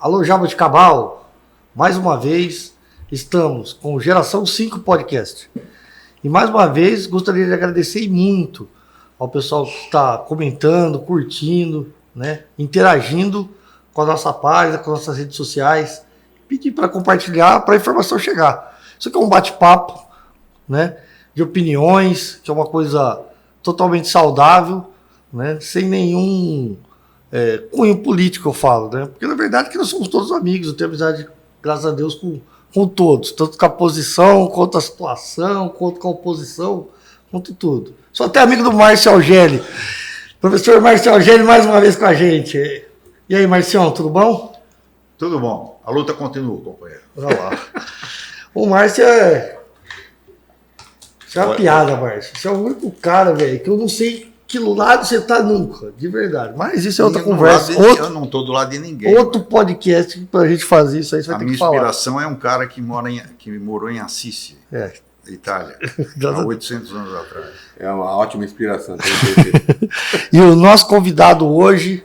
Alô, Jaboticabal, mais uma vez estamos com o Geração 5 Podcast. E mais uma vez gostaria de agradecer muito ao pessoal que está comentando, curtindo, né, interagindo com a nossa página, com as nossas redes sociais. Pedir para compartilhar, para a informação chegar. Isso aqui é um bate-papo, né, de opiniões, que é uma coisa totalmente saudável, né, sem nenhum cunho político, eu falo, né? Porque na verdade que nós somos todos amigos, eu tenho amizade, graças a Deus, com todos, tanto com a posição, quanto a situação, quanto com a oposição, quanto tudo. Sou até amigo do Márcio Algeli. Professor Márcio Algeli mais uma vez com a gente. E aí, Marcião, tudo bom? Tudo bom. A luta continua, companheiro. Olha lá. O Márcio Isso é uma piada, Márcio. Você é o único cara, velho, que eu não sei que lado você tá nunca, de verdade. Mas isso é outra conversa. Eu não tô do lado de ninguém. Outro podcast pra gente fazer isso aí, você vai ter que falar. A minha inspiração é um cara que morou em Assisi, Itália, há 800 anos atrás. É uma ótima inspiração. E o nosso convidado hoje,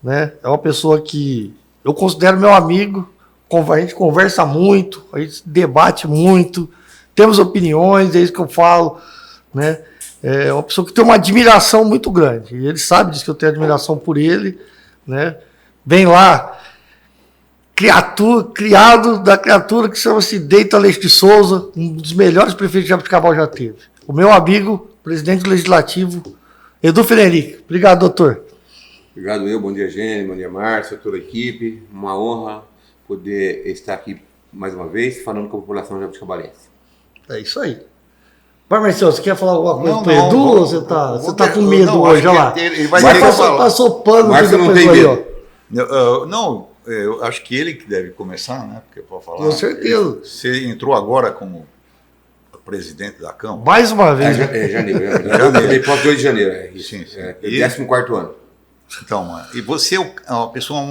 né, é uma pessoa que eu considero meu amigo, a gente conversa muito, a gente debate muito, temos opiniões, é isso que eu falo, né? É uma pessoa que tem uma admiração muito grande. E ele sabe disso, que eu tenho admiração por ele, né? Vem lá, criado da criatura que chama-se Deita Leite de Souza, um dos melhores prefeitos de Jaboticabal já teve. O meu amigo, presidente do Legislativo, Edu Frederico. Obrigado, doutor. Obrigado eu, bom dia, Gênio, bom dia, Márcio, toda a equipe. Uma honra poder estar aqui mais uma vez falando com a população jabuticabalense. É isso aí. Vai, Marcelo, você quer falar alguma coisa pro Edu ou você tá com medo hoje? Olha lá. Ele vai ter que falar. Passou pano. Márcio não tem medo. Não, eu acho que ele que deve começar, né? Porque pode falar. Com certeza. Você entrou agora como presidente da Câmara. Mais uma vez. Janeiro. Janeiro. Posso 2 de janeiro. Sim. 14º ano. Então, e você é a pessoa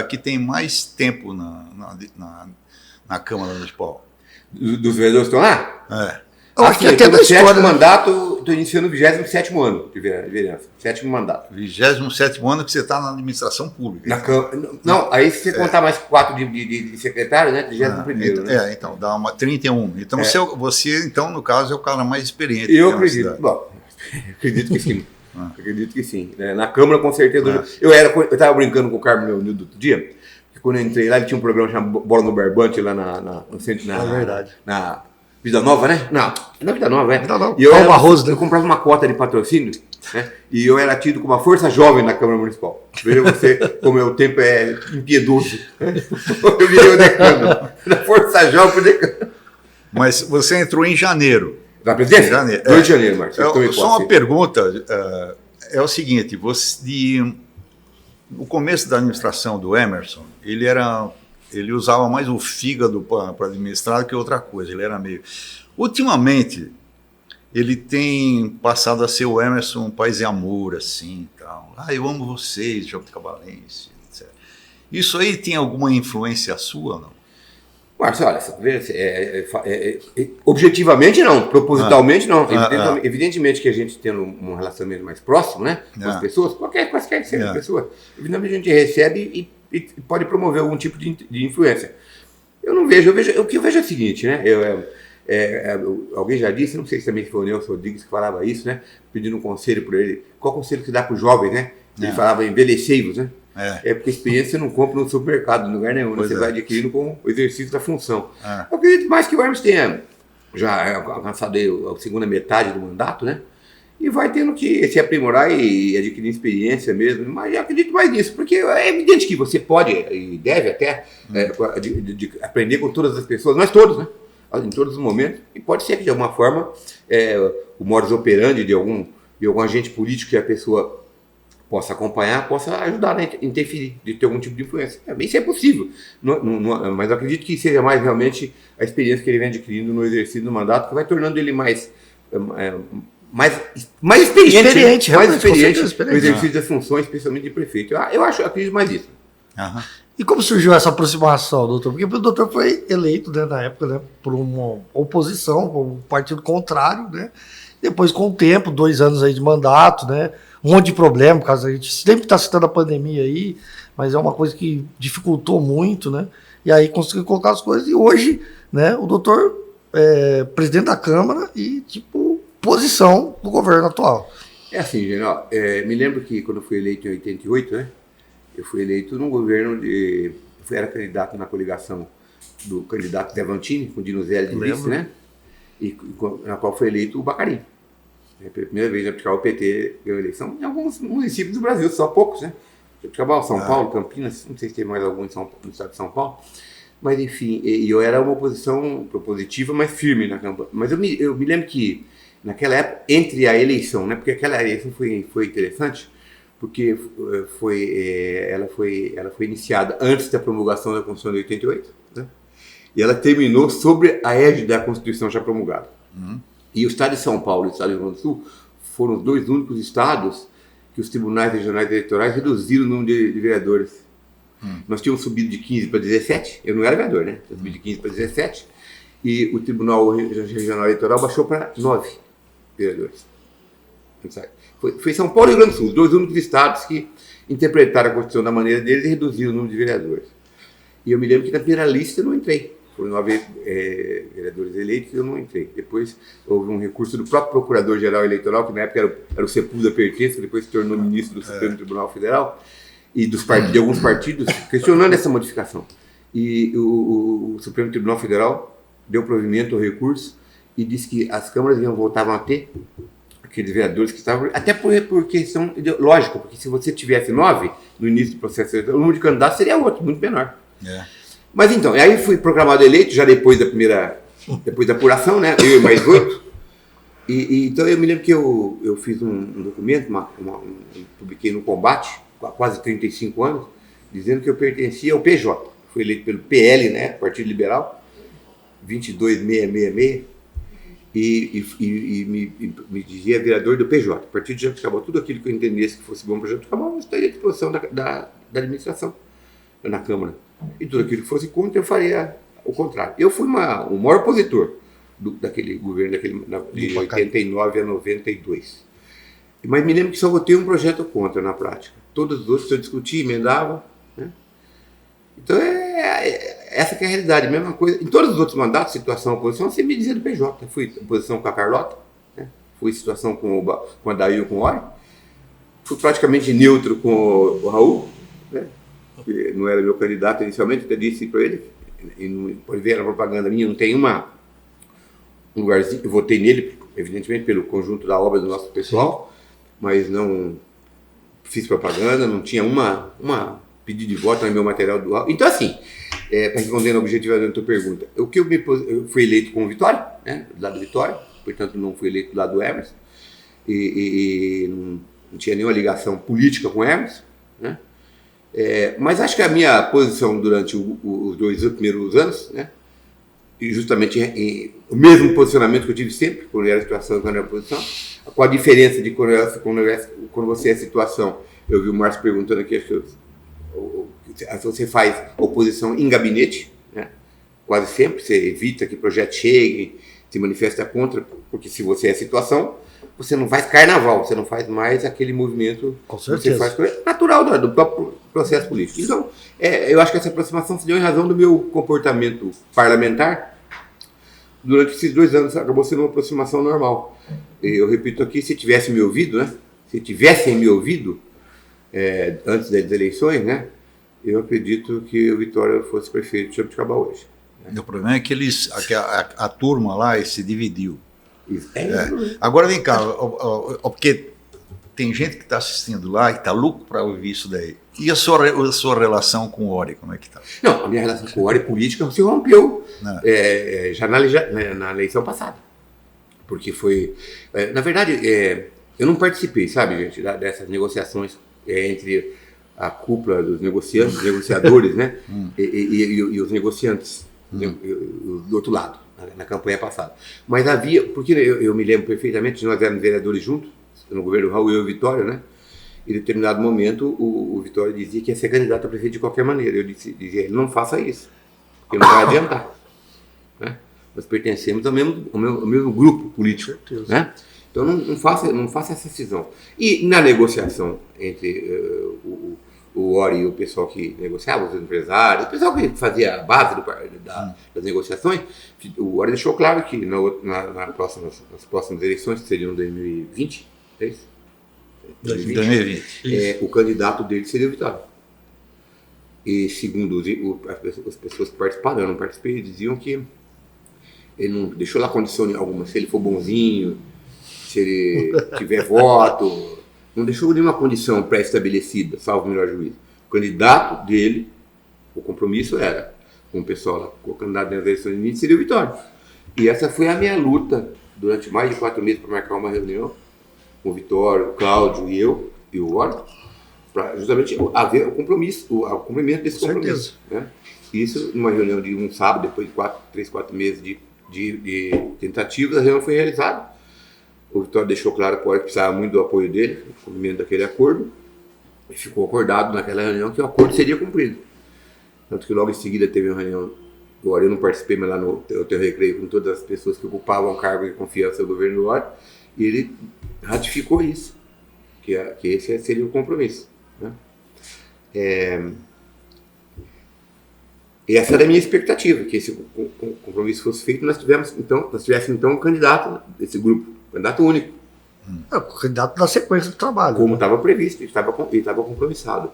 que tem mais tempo na Câmara Municipal. Dos vereadores que estão lá? É. Eu acho que até da história. 7º mandato, estou iniciando o 27º ano de vereança. 7º mandato. 27º ano que você está na administração pública. Não, aí se você contar mais 4 de secretário, né? 31º. Né? Então, dá uma 31. Então, você, então, no caso, é o cara mais experiente. Eu acredito. Bom, acredito que sim. Acredito que sim. Na Câmara, com certeza. Eu estava brincando com o Carmo Leonildo outro dia, que quando eu entrei lá, ele tinha um programa chamado Bola no Barbante, lá no centro. É verdade. Na Vida Nova, né? Não, na Vida Nova, Vida Nova. E eu comprava uma cota de patrocínio, né? E eu era tido como uma força jovem na Câmara Municipal. Veja você como o tempo é impiedoso. Eu virei o decano. Da força jovem pro decano. Mas você entrou em janeiro. Da presidência? 2 de janeiro, Marcos. Só uma pergunta. É o seguinte, no começo da administração do Emerson, ele usava mais o fígado para administrar do que outra coisa. Ele era meio... Ultimamente, ele tem passado a ser o Emerson Paz e Amor, assim, tal. Eu amo vocês, Jabuticabalense, etc. Isso aí tem alguma influência sua, não? Márcio, olha, objetivamente não, propositalmente não. Evidentemente que a gente tendo um relacionamento mais próximo, né, com as pessoas, qualquer que seja a pessoa, evidentemente a gente recebe e pode promover algum tipo de influência. O que eu vejo é o seguinte, né? Alguém já disse, não sei se também foi o Nelson Rodrigues que falava isso, né? Pedindo um conselho para ele. Qual conselho que dá para os jovens, né? Ele falava envelhecei-vos, né? Porque a experiência você não compra no supermercado, em lugar nenhum. Você vai adquirindo com o exercício da função. Eu acredito mais que o Hermes tenha já alcançado a segunda metade do mandato, né? E vai tendo que se aprimorar e adquirir experiência mesmo. Mas eu acredito mais nisso, porque é evidente que você pode e deve até de aprender com todas as pessoas, nós todos, né? Em todos os momentos. E pode ser que de alguma forma o modus operandi de algum agente político que a pessoa possa acompanhar, possa ajudar a interferir, de ter algum tipo de influência. Isso é possível, mas eu acredito que seja mais realmente a experiência que ele vem adquirindo no exercício do mandato, que vai tornando ele mais experiente no exercício das funções, especialmente de prefeito. Eu acredito mais nisso. E como surgiu essa aproximação, doutor? Porque o doutor foi eleito, né, na época, né, por uma oposição, por um partido contrário, né? Depois, com o tempo, 2 anos aí de mandato, né? um monte de problema, por causa a gente sempre está citando a pandemia aí, mas é uma coisa que dificultou muito, né? E aí conseguiu colocar as coisas, e hoje, né, o doutor é presidente da Câmara e, tipo, posição do governo atual. É assim, general, me lembro que quando eu fui eleito em 88, né, eu fui eleito num governo eu era candidato na coligação do candidato Devantini, com o Dino Zé de vice, né, e na qual foi eleito o Bacarim. Pela primeira vez, Jabuticabal, o PT ganhou eleição em alguns municípios do Brasil, só poucos, né? Jabuticabal, São Paulo, Campinas, não sei se tem mais algum no estado de São Paulo. Mas, enfim, eu era uma oposição propositiva, mas firme na campanha. Mas eu me lembro que, naquela época, entre a eleição, né? Porque aquela eleição foi interessante, porque ela foi iniciada antes da promulgação da Constituição de 88, né? E ela terminou sobre a égide da Constituição já promulgada. E o estado de São Paulo e o estado do Rio Grande do Sul foram os dois únicos estados que os tribunais regionais eleitorais reduziram o número de vereadores. Nós tínhamos subido de 15 para 17, eu não era vereador, né? Eu subi de 15 para 17, e o Tribunal Regional Eleitoral baixou para 9 vereadores. Foi São Paulo e Rio Grande do Sul, os dois únicos estados que interpretaram a Constituição da maneira deles e reduziram o número de vereadores. E eu me lembro que na primeira lista eu não entrei. Foram 9 vereadores eleitos e eu não entrei. Depois houve um recurso do próprio Procurador-Geral Eleitoral, que na época era o Sepúlveda Pertença, depois se tornou ministro do Supremo Tribunal Federal, e de alguns partidos, questionando essa modificação. E o Supremo Tribunal Federal deu provimento ao recurso e disse que as câmaras voltavam a ter aqueles vereadores que estavam, até por questão ideológica, porque se você tivesse 9 no início do processo eleitoral, o número de candidatos seria outro, muito menor. Mas então, aí fui proclamado eleito, já depois da apuração, né? Eu e mais 8. Então eu me lembro que eu fiz um documento, publiquei no Combate, há quase 35 anos, dizendo que eu pertencia ao PJ. Fui eleito pelo PL, né? Partido Liberal, 22666, e me dizia vereador do PJ. A partir de Jabuticabal, tudo aquilo que eu entendesse que fosse bom para Jabuticabal, eu estaria à disposição da administração na Câmara. E tudo aquilo que fosse contra, eu faria o contrário. Eu fui o maior opositor daquele governo de 89 a 92. Mas me lembro que só votei um projeto contra na prática. Todos os outros eu discutia, emendava. Né? Então, essa que é a realidade. Mesma coisa. Em todos os outros mandatos, situação oposição, você me dizia do PJ. Fui oposição com a Carlota, né? Fui situação com a Daí e com o Ori. Fui praticamente neutro com o Raul, né? Que não era meu candidato inicialmente, até disse para ele, e não pode ver na propaganda minha, não tem um lugarzinho, eu votei nele, evidentemente, pelo conjunto da obra do nosso pessoal, mas não fiz propaganda, não tinha uma pedido de voto no meu material do. Então, assim, respondendo objetivamente a tua pergunta, eu fui eleito com Vitória, né, do lado do Vitória, portanto não fui eleito do lado do Emerson, e não tinha nenhuma ligação política com o Emerson, né? Mas acho que a minha posição durante os 2 primeiros anos, né, e justamente o mesmo posicionamento que eu tive sempre, quando era a situação e quando era a posição, com a diferença de quando você é a situação. Eu vi o Márcio perguntando aqui, acho que você faz oposição em gabinete, né, quase sempre, você evita que projetos cheguem, se manifesta contra, porque se você é a situação, você não faz carnaval, você não faz mais aquele movimento que você faz natural do próprio processo político. Então, eu acho que essa aproximação se deu em razão do meu comportamento parlamentar. Durante esses 2 anos acabou sendo uma aproximação normal. Eu repito aqui, se tivessem me ouvido, né? Se tivessem me ouvido antes das eleições, né? Eu acredito que o Vitória fosse prefeito de Jabuticabal hoje. Né? O problema é que a turma lá se dividiu. Agora vem cá, porque tem gente que está assistindo lá e está louco para ouvir isso daí. E a sua relação com o Ori, como é que está? Não, a minha relação com o Ori política se rompeu já na eleição passada. Porque foi... na verdade, eu não participei, sabe, gente, dessas negociações entre a cúpula dos negociadores, né, e os negociantes do outro lado. Na campanha passada. Mas havia, porque eu me lembro perfeitamente, nós éramos vereadores juntos, no governo Raul e eu e Vitória, né? E em determinado momento o Vitória dizia que ia ser candidato a prefeito de qualquer maneira. Eu dizia, não faça isso, porque não vai adiantar. Né? Nós pertencemos ao mesmo grupo político. Né? Então não faça essa cisão. E na negociação entre o Ori e o pessoal que negociava, os empresários, o pessoal que fazia a base das negociações, o Ori deixou claro que nas próximas eleições, que seriam 2020, é isso? 2020. O candidato dele seria o Vitória. E segundo as pessoas que participaram, eu não participei, diziam que ele não deixou lá condição alguma, se ele for bonzinho, se ele tiver voto, não deixou nenhuma condição pré-estabelecida, salvo o melhor juízo. O candidato dele, o compromisso era, com o pessoal lá, com o candidato das eleições de 2020, seria o Vitória. E essa foi a minha luta durante mais de 4 meses para marcar uma reunião com o Vitória, o Cláudio e eu, e o Ori, para justamente haver o compromisso, o cumprimento desse compromisso. Né? Isso, numa reunião de um sábado, depois de 3, 4 meses de tentativas, a reunião foi realizada. O Vitória deixou claro que o Ori precisava muito do apoio dele, no cumprimento daquele acordo, e ficou acordado naquela reunião que o acordo seria cumprido. Tanto que logo em seguida teve uma reunião, o Ori, eu não participei, mas lá no Hotel Recreio, com todas as pessoas que ocupavam cargo de confiança do governo do Ori, e ele ratificou isso, que esse seria o compromisso. Né? E essa era a minha expectativa, que esse compromisso fosse feito, nós tivéssemos então um candidato desse grupo, um candidato único. O candidato da sequência do trabalho. Como estava previsto, ele estava compromissado.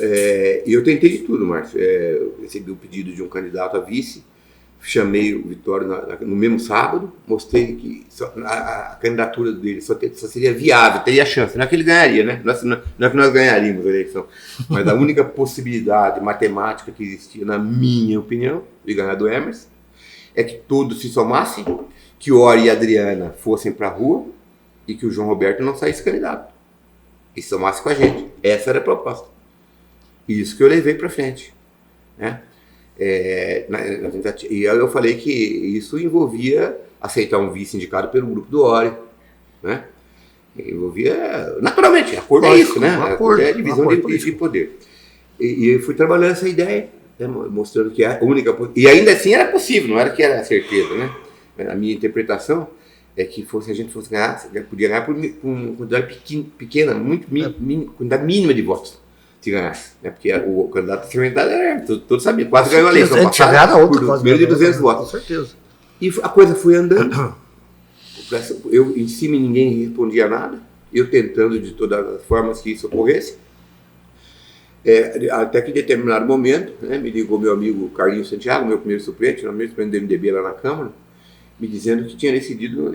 E eu tentei de tudo, Márcio. Eu recebi o pedido de um candidato a vice, chamei o Vitória no mesmo sábado, mostrei que a candidatura dele só seria viável, teria chance, não é que ele ganharia, né? Não é que nós ganharíamos a eleição, mas a única possibilidade matemática que existia, na minha opinião, de ganhar do Emerson, é que todos se somassem, que o Ori e a Adriana fossem para a rua e que o João Roberto não saísse candidato e se somasse com a gente. Essa era a proposta. Isso que eu levei para frente, né? E aí eu falei que isso envolvia aceitar um vice indicado pelo grupo do Ori, né? Envolvia, naturalmente, acordo é isso, né? Acordo é a divisão de poder. E eu fui trabalhando essa ideia, né? Mostrando que a única... E ainda assim era possível, não era que era certeza, né? A minha interpretação é que a gente fosse ganhar, podia ganhar por uma quantidade pequena, quantidade mínima de votos. Se ganhasse, né? Porque o candidato fermentado era, todos sabiam, quase ganhou a eleição passada por menos de 200 votos. Com certeza. E a coisa foi andando, eu em cima ninguém respondia nada, eu tentando de todas as formas que isso ocorresse, até que em determinado momento, né, me ligou meu amigo Carlinhos Santiago, meu primeiro suplente do MDB lá na Câmara, me dizendo que tinham decidido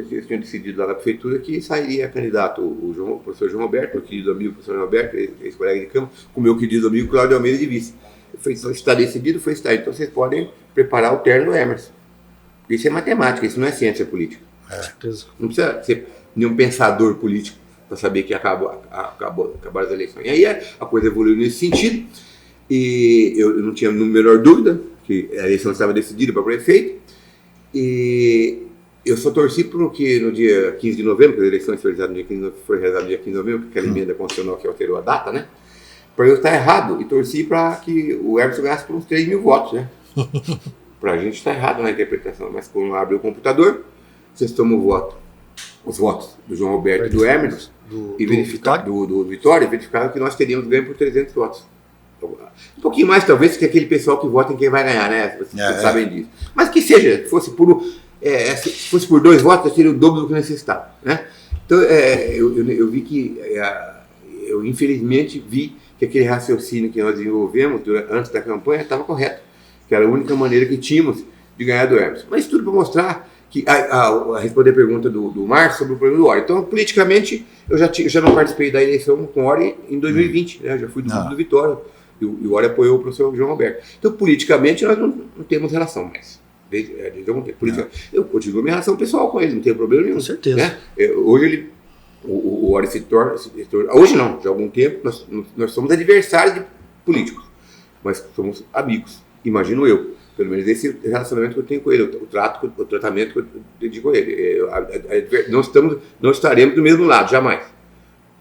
lá na prefeitura que sairia candidato o professor João Roberto, meu querido amigo professor João Roberto, ex-colega de Câmara, com o meu querido amigo Cláudio Almeida de vice. Eu falei, então está decidido, então vocês podem preparar o terno do Emerson. Isso é matemática, isso não é ciência política. Não precisa ser nenhum pensador político para saber que acabaram as eleições. E aí a coisa evoluiu nesse sentido, e eu não tinha a menor dúvida que a eleição estava decidida para prefeito. E eu só torci porque no dia 15 de novembro, que as eleições foram realizadas no dia 15 de novembro, aquela emenda constitucional que alterou a data, né? Para eu estar errado, e torci para que o Emerson ganhasse por uns 3 mil votos, né? Para a gente estar errado na interpretação, mas quando abre o computador, vocês tomam os votos do João Roberto e do Emerson, e verificar do Vitória, e verificaram que nós teríamos ganho por 300 votos. Um pouquinho mais, talvez, que aquele pessoal que vota em quem vai ganhar, né? Vocês sabem disso. Mas que seja, se fosse por 2 votos, seria o dobro do que necessitava, né? Então, eu vi que, eu infelizmente vi que aquele raciocínio que nós desenvolvemos antes da campanha estava correto, que era a única maneira que tínhamos de ganhar do Emerson. Mas tudo para mostrar que, a responder a pergunta do Márcio sobre o problema do Ori. Então, politicamente, eu já não participei da eleição com o Ori em 2020, né? Eu já fui do grupo do Vitória. E o Ori apoiou o professor João Roberto. Então, politicamente, nós não temos relação mais. Eu continuo a minha relação pessoal com ele, não tem problema nenhum. Com certeza. Né? Hoje, o Ori se torna... Hoje não, já há algum tempo, nós somos adversários políticos, mas somos amigos, imagino eu. Pelo menos esse relacionamento que eu tenho com ele, o tratamento que eu dedico a ele. Não estaremos do mesmo lado, jamais.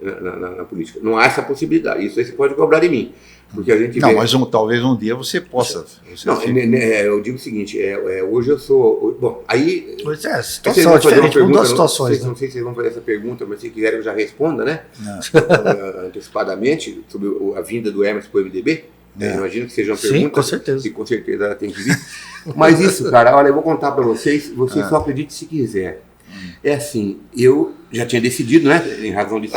na política. Não há essa possibilidade. Isso aí você pode cobrar de mim. Porque a gente mas talvez um dia você possa. Eu digo o seguinte, hoje eu sou... Bom, aí... Pois é, a situação é diferente, com duas situações. Não sei se vocês vão fazer essa pergunta, mas se quiserem eu já responda, né? Antecipadamente, sobre a vinda do Emerson para o MDB. Imagino que seja uma pergunta. Sim, com certeza. E com certeza ela tem que vir. Mas isso, cara, olha, eu vou contar para vocês só acreditem se quiser. É assim, eu já tinha decidido, né, em razão disso,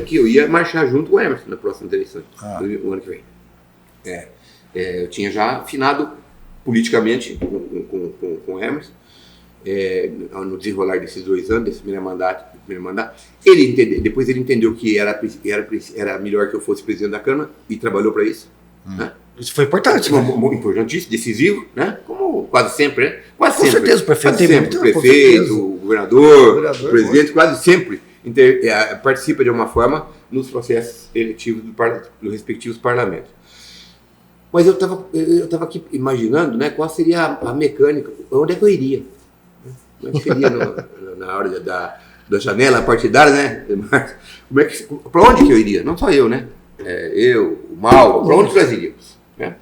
que eu ia marchar junto com o Emerson na próxima eleição, no ano que vem. Eu tinha já afinado politicamente com o Emerson, no desenrolar desses 2 anos, desse primeiro mandato. Depois ele entendeu que era melhor que eu fosse presidente da Câmara e trabalhou para isso. Né? Isso foi importante. Importantíssimo, decisivo, né? Como quase sempre, né? Com certeza, o prefeito tem muito. O prefeito, o governador, o presidente, quase sempre participa de alguma forma nos processos eletivos dos respectivos parlamentos. Mas eu estava aqui imaginando, né, qual seria a mecânica, onde é que eu iria? Como é que seria na hora da janela partidária, né? Para onde que eu iria? Não só eu, né? Eu, o Mauro, para onde nós iríamos? Né?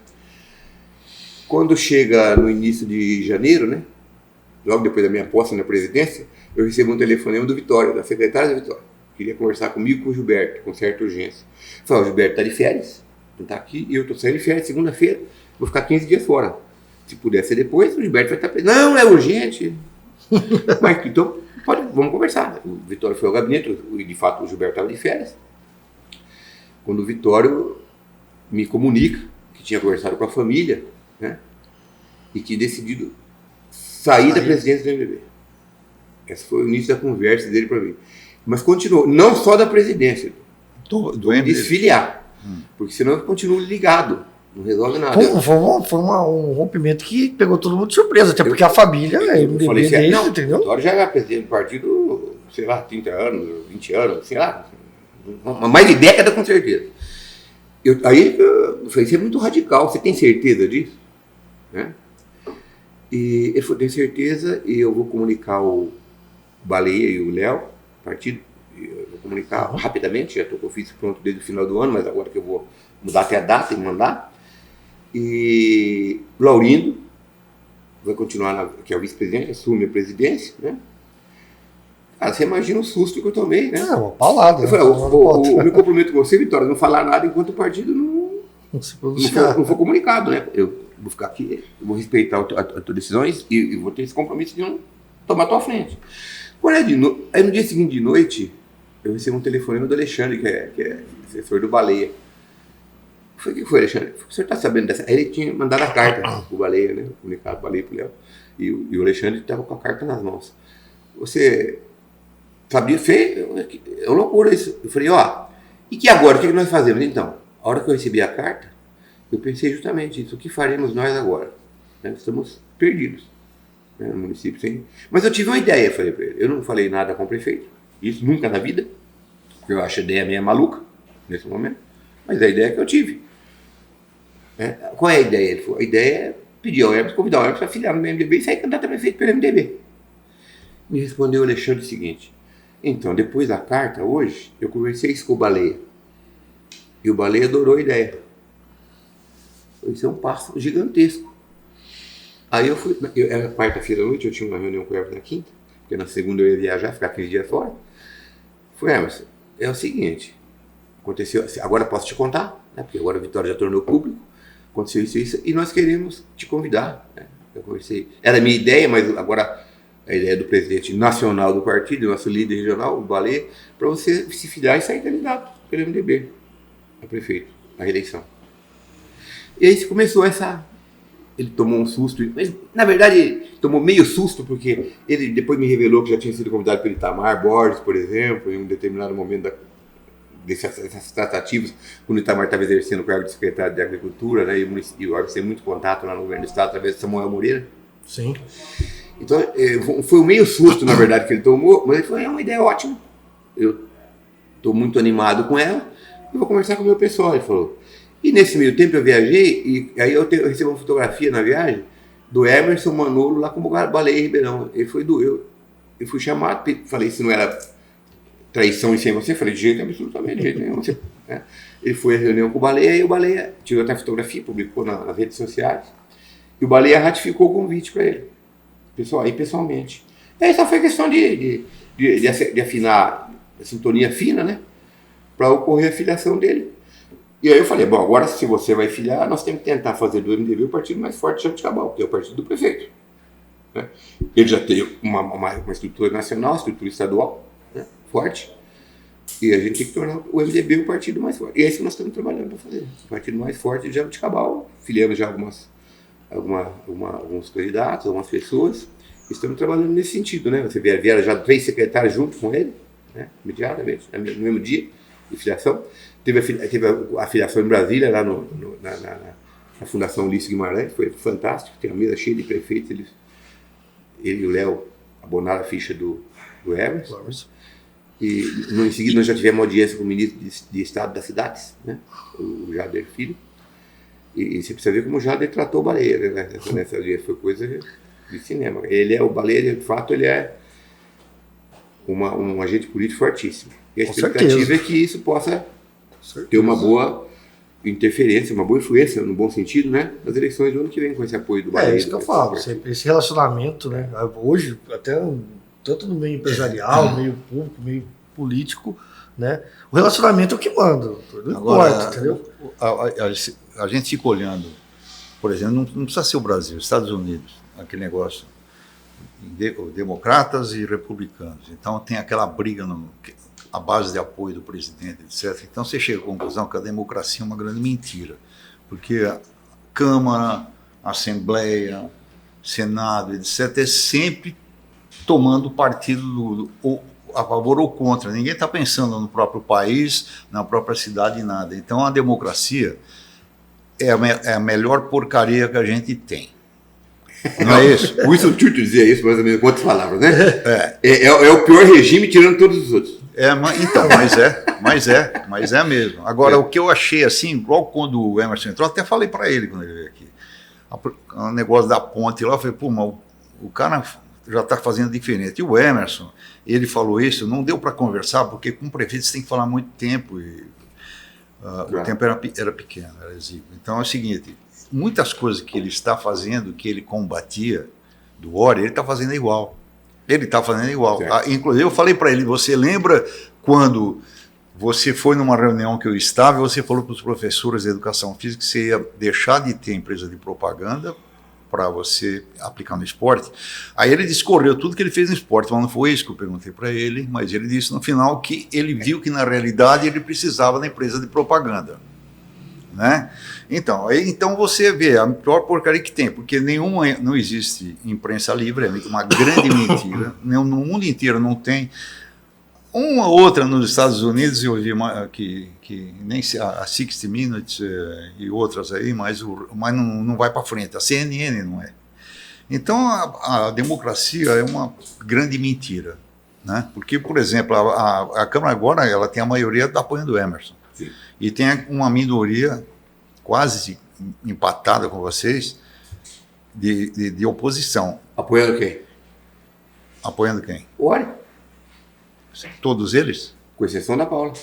Quando chega no início de janeiro, né, logo depois da minha posse na presidência, eu recebo um telefonema do Vitório, da secretária do Vitório. Queria conversar comigo e com o Gilberto, com certa urgência. Eu falei, o Gilberto está de férias, não está aqui, e eu estou saindo de férias segunda-feira, vou ficar 15 dias fora. Se puder ser depois, o Gilberto vai estar preso. Não, é urgente. Mas então, vamos conversar. O Vitório foi ao gabinete, e de fato o Gilberto estava de férias. Quando o Vitório me comunica que tinha conversado com a família, né, e tinha decidido sair da presidência do MDB. Esse foi o início da conversa dele para mim. Mas continuou, não só da presidência, do MDB. Desfiliar. Porque senão eu continuo ligado, não resolve nada. Foi um rompimento que pegou todo mundo de surpresa, até porque a família é MDB desde, entendeu? O Vitório já era presidente do partido, sei lá, 30 anos, 20 anos, sei lá. Mais de década, com certeza. Aí eu falei, isso é muito radical, você tem certeza disso? Né? E ele falou, tenho certeza, e eu vou comunicar o Baleia e o Léo, partido, eu vou comunicar rapidamente, já estou com o ofício pronto desde o final do ano, mas agora que eu vou mudar até a data e mandar. E o Laurindo vai continuar, que é o vice-presidente, assume a presidência, né? Cara, você imagina o susto que eu tomei, né? Uma paulada. Eu falei, eu me comprometo com você, Vitória, não falar nada enquanto o partido não for comunicado, né? Eu vou ficar aqui, eu vou respeitar as tuas decisões e vou ter esse compromisso de não tomar a tua frente. Aí no dia seguinte de noite, eu recebo um telefonema do Alexandre, que é assessor do Baleia. Eu falei, o que foi, Alexandre? O senhor está sabendo dessa? Aí ele tinha mandado a carta pro Baleia, né? Comunicado pro Baleia e pro Léo. E o Alexandre estava com a carta nas mãos. Você sabia? É uma loucura isso. Eu falei, e que agora? O que nós fazemos? Então, a hora que eu recebi a carta, eu pensei justamente isso. O que faremos nós agora? Nós estamos perdidos, né, no município. Mas eu tive uma ideia, falei para ele. Eu não falei nada com o prefeito, isso nunca na vida, porque eu acho a ideia meio maluca nesse momento, mas a ideia que eu tive. Qual é a ideia? Ele falou, a ideia é pedir ao Emerson, convidar o Emerson para filiar no MDB e sair candidato a prefeito pelo MDB. Me respondeu o Alexandre o seguinte, então, depois da carta, hoje, eu conversei isso com o Baleia. E o Baleia adorou a ideia. Isso é um passo gigantesco. Aí eu fui, era quarta-feira à noite, eu tinha uma reunião com o Emerson na quinta, porque na segunda eu ia viajar, ficar 15 dias fora. Foi, Emerson, é o seguinte, aconteceu, agora posso te contar, né, porque agora a Vitória já tornou público, aconteceu isso, e nós queremos te convidar. Né? Eu conversei, era a minha ideia, mas agora a ideia do presidente nacional do partido, nosso líder regional, o Baleia, para você se filiar e sair candidato pelo MDB, a prefeito, a reeleição. E aí começou ele tomou um susto, mas na verdade tomou meio susto, porque ele depois me revelou que já tinha sido convidado pelo Itamar Borges, por exemplo, em um determinado momento dessas tratativas, quando o Itamar estava exercendo o cargo de secretário de Agricultura, né, e o Orbe tem muito contato lá no governo do estado, através de Samuel Moreira. Sim. Então, foi um meio susto, na verdade, que ele tomou, mas ele falou, é uma ideia ótima, eu estou muito animado com ela, e vou conversar com o meu pessoal, ele falou. E nesse meio tempo eu viajei, e aí eu recebi uma fotografia na viagem do Emerson Manolo lá com o Baleia Ribeirão. Ele foi eu fui chamado, falei se não era traição e sem você? Eu falei, de jeito absolutamente, de jeito nenhum. Né? Ele foi à reunião com o Baleia e o Baleia tirou até fotografia, publicou nas redes sociais. E o Baleia ratificou o convite para ele. Aí pessoalmente. E aí só foi questão de afinar a sintonia fina, né? Para ocorrer a filiação dele. E aí eu falei, bom, agora se você vai filiar, nós temos que tentar fazer do MDB o partido mais forte de Jaboticabal, que é o partido do prefeito. Né? Ele já tem uma estrutura nacional, uma estrutura estadual, né? Forte. E a gente tem que tornar o MDB o partido mais forte. E é isso que nós estamos trabalhando para fazer. O partido mais forte de Jaboticabal. Filiamos já alguns candidatos, algumas pessoas. Estamos trabalhando nesse sentido, né? Você vieram já 3 secretários junto com ele, né? Imediatamente, no mesmo dia de filiação. Teve a filiação em Brasília, lá na Fundação Ulisses Guimarães, foi fantástico. Tem uma mesa cheia de prefeitos. Ele e o Léo abonaram a ficha do Emerson. E em seguida nós já tivemos audiência com o ministro de Estado das Cidades, né? O Jader Filho. E você precisa ver como o Jader tratou o Baleia, né? Nessa dia foi coisa de cinema. O Baleia, de fato, ele é um agente político fortíssimo. E a expectativa é que isso possa ter uma boa interferência, uma boa influência, no bom sentido, né? Nas eleições do ano que vem, com esse apoio do Baleia. É isso que eu falo, esse relacionamento, né? Hoje, até tanto no meio empresarial, meio público, meio político, né? O relacionamento é o que manda, não importa, entendeu? A gente fica olhando, por exemplo, não precisa ser o Brasil, Estados Unidos, aquele negócio, democratas e republicanos. Então tem aquela briga, a base de apoio do presidente, etc. Então você chega à conclusão que a democracia é uma grande mentira, porque a Câmara, a Assembleia, Senado, etc., é sempre tomando partido a favor ou contra. Ninguém está pensando no próprio país, na própria cidade, nada. Então a democracia é a melhor porcaria que a gente tem. Não é isso? O Winston Churchill dizia isso, mais ou menos, com outras palavras, né? É o pior regime tirando todos os outros. Mas é mesmo. Agora, o que eu achei assim, igual quando o Emerson entrou, até falei para ele quando ele veio aqui, o negócio da ponte lá, eu falei, pô, mas o cara já está fazendo diferente. E o Emerson, ele falou isso, não deu para conversar, porque com o prefeito você tem que falar muito tempo, e o tempo era pequeno, era exíguo. Então é o seguinte, muitas coisas que ele está fazendo, que ele combatia do Ori, ele está fazendo igual. Ele está fazendo igual. Inclusive, eu falei para ele, você lembra quando você foi numa reunião que eu estava e você falou para os professores de educação física que você ia deixar de ter empresa de propaganda para você aplicar no esporte? Aí ele discorreu tudo que ele fez no esporte, mas não foi isso que eu perguntei para ele, mas ele disse no final que ele viu que na realidade ele precisava da empresa de propaganda. Né? Então você vê a pior porcaria que tem, porque não existe imprensa livre, é uma grande mentira. No mundo inteiro não tem. Uma outra nos Estados Unidos, eu vi que nem a 60 Minutes e outras aí, mas não vai para frente. A CNN não é. Então a democracia é uma grande mentira. Né? Porque, por exemplo, a Câmara agora ela tem a maioria do apoio do Emerson. Sim. E tem uma minoria quase empatada com vocês de oposição. Apoiando quem? Apoiando quem? O Ori. Todos eles? Com exceção da Paula.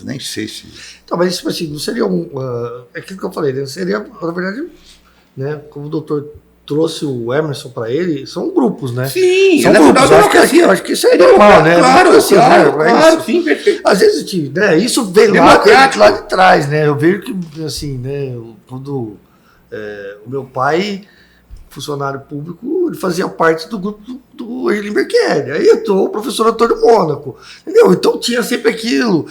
Nem sei se... Então, mas isso assim, não seria é aquilo que eu falei, né? Seria, na verdade, né, como o doutor trouxe o Emerson para ele, são grupos, né? Sim, são grupos. Eu acho que isso é normal, né? Claro, sim, perfeito. Às vezes, né, isso vem lá de trás, né? Eu vejo que, assim, né, quando o meu pai, funcionário público, ele fazia parte do grupo do Erlim Berkeley. Aí entrou o professor Antônio Mônaco, entendeu? Então tinha sempre aquilo,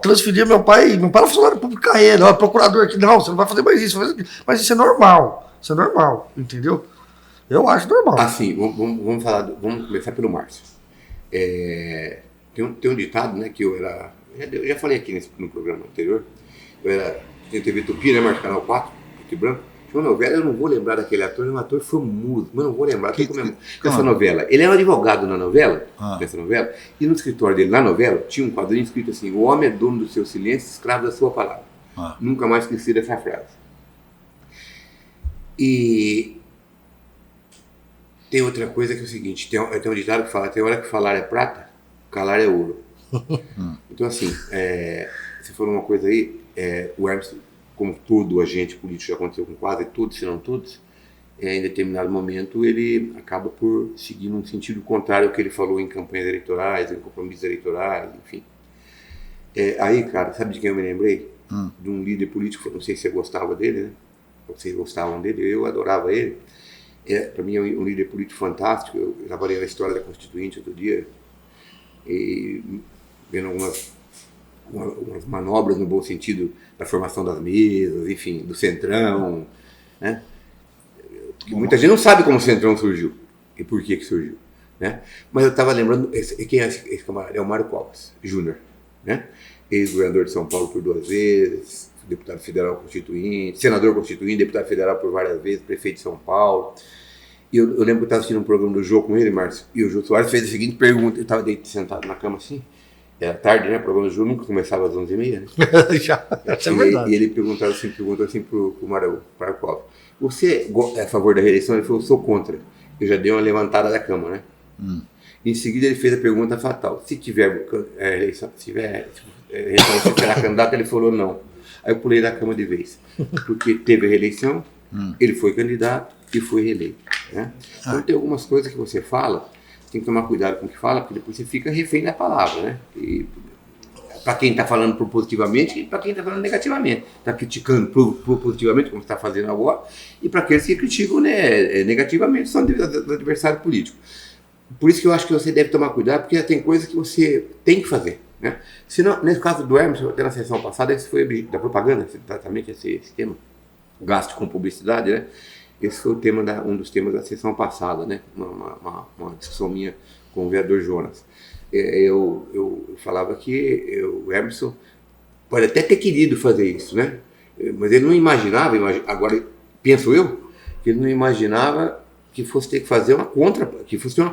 transferia meu pai era funcionário público carreira, procurador aqui, não, você não vai fazer mais isso, mas isso é normal. Isso é normal, entendeu? Eu acho normal. Assim, vamos começar pelo Márcio. Tem um ditado, né, que eu já falei aqui no programa anterior, tem TV Tupi, né, Márcio, Canal 4, preto e branco, tinha uma novela, eu não vou lembrar daquele ator, é um ator famoso, mas não vou lembrar dessa novela. Ele era um advogado na novela, nessa novela, e no escritório dele, na novela, tinha um quadrinho escrito assim, o homem é dono do seu silêncio, escravo da sua palavra. Nunca mais esqueci dessa frase. E Tem outra coisa que é o seguinte, tem um ditado que fala, tem hora que falar é prata, calar é ouro. Então assim, se for uma coisa aí, o Emerson, como todo agente político já aconteceu com quase todos, se não todos, em determinado momento ele acaba por seguir num sentido contrário ao que ele falou em campanhas eleitorais, em compromissos eleitorais, enfim. Aí, cara, sabe de quem eu me lembrei? De um líder político, não sei se você gostava dele, né? Vocês gostavam dele, eu adorava ele. Para mim é um líder político fantástico. Eu trabalhei na história da Constituinte outro dia, e vendo algumas manobras no bom sentido da formação das mesas, enfim, do Centrão, né? Muita gente não sabe como o Centrão surgiu e por que surgiu, né? Mas eu estava lembrando, quem é esse camarada? É o Mário Covas Júnior, né? Ex-governador de São Paulo por 2 vezes, deputado federal constituinte, senador constituinte, deputado federal por várias vezes, prefeito de São Paulo. E eu lembro que eu estava assistindo um programa do Jô com ele, Márcio, e o Jô Soares fez a seguinte pergunta. Eu estava sentado na cama assim, era tarde, né? O programa do Jô nunca começava às 11h30, né? Já, é verdade. E ele perguntou assim pro Mário Covas: você é a favor da reeleição? Ele falou: sou contra. Eu já dei uma levantada da cama, né? Em seguida ele fez a pergunta fatal: se tiver eleição, se será candidato? Ele falou: não. Aí eu pulei da cama de vez, porque teve a reeleição, ele foi candidato e foi reeleito, né? Então tem algumas coisas que você fala, tem que tomar cuidado com o que fala, porque depois você fica refém da palavra, né? E para quem está falando positivamente e para quem está falando negativamente. Está criticando positivamente, como está fazendo agora, e para aqueles que criticam, né, negativamente, são adversários políticos. Por isso que eu acho que você deve tomar cuidado, porque tem coisas que você tem que fazer, né? Senão, nesse caso do Emerson, até na sessão passada, esse foi da propaganda, exatamente esse tema, gasto com publicidade, né? Esse foi um dos temas da sessão passada, né? Uma discussão minha com o vereador Jonas. Eu falava que o Emerson pode até ter querido fazer isso, né? Mas ele não imaginava, agora penso eu, que ele não imaginava que fosse ter que fazer uma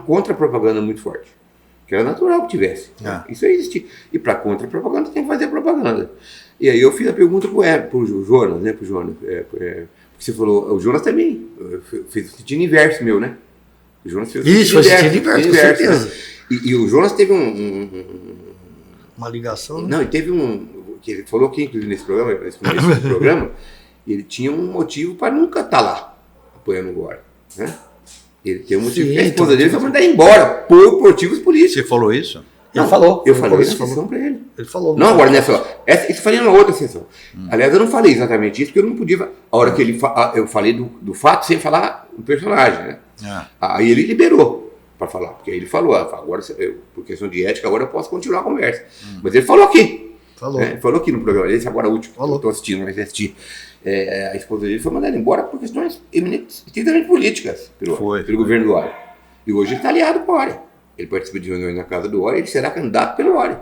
contra-propaganda muito forte. Que era natural que tivesse. Isso aí existia. E para contra-propaganda tem que fazer propaganda. E aí eu fiz a pergunta pro Jonas, né? Pro Jonas. Você falou, o Jonas também fez o sentido inverso meu, né? O Jonas fez isso, foi o sentido inverso, com certeza. Né? E o Jonas teve uma ligação, né? Não, e teve que ele falou aqui, inclusive nesse programa, ele tinha um motivo para nunca estar lá, apoiando o Gore, né? Ele tem um motivo, a esposa dele foi mandar embora, por motivos políticos. Você falou isso? Ele falou. Eu falei isso na sessão para ele. Ele falou. Não, agora nessa hora. Isso eu falei numa outra sessão. Aliás, eu não falei exatamente isso, porque eu não podia. A hora que eu falei do fato sem falar do personagem, né? Aí ele liberou para falar, porque aí ele falou, agora, por questão de ética, agora eu posso continuar a conversa. Mas ele falou aqui. Ele falou aqui no programa, esse agora é o último, eu estou assistindo, mas assisti. A esposa dele foi mandada embora por questões estritamente políticas pelo governo do Ori. E hoje ele está aliado com o Ori. Ele participa de reuniões na casa do Ori, ele será candidato pelo Ori.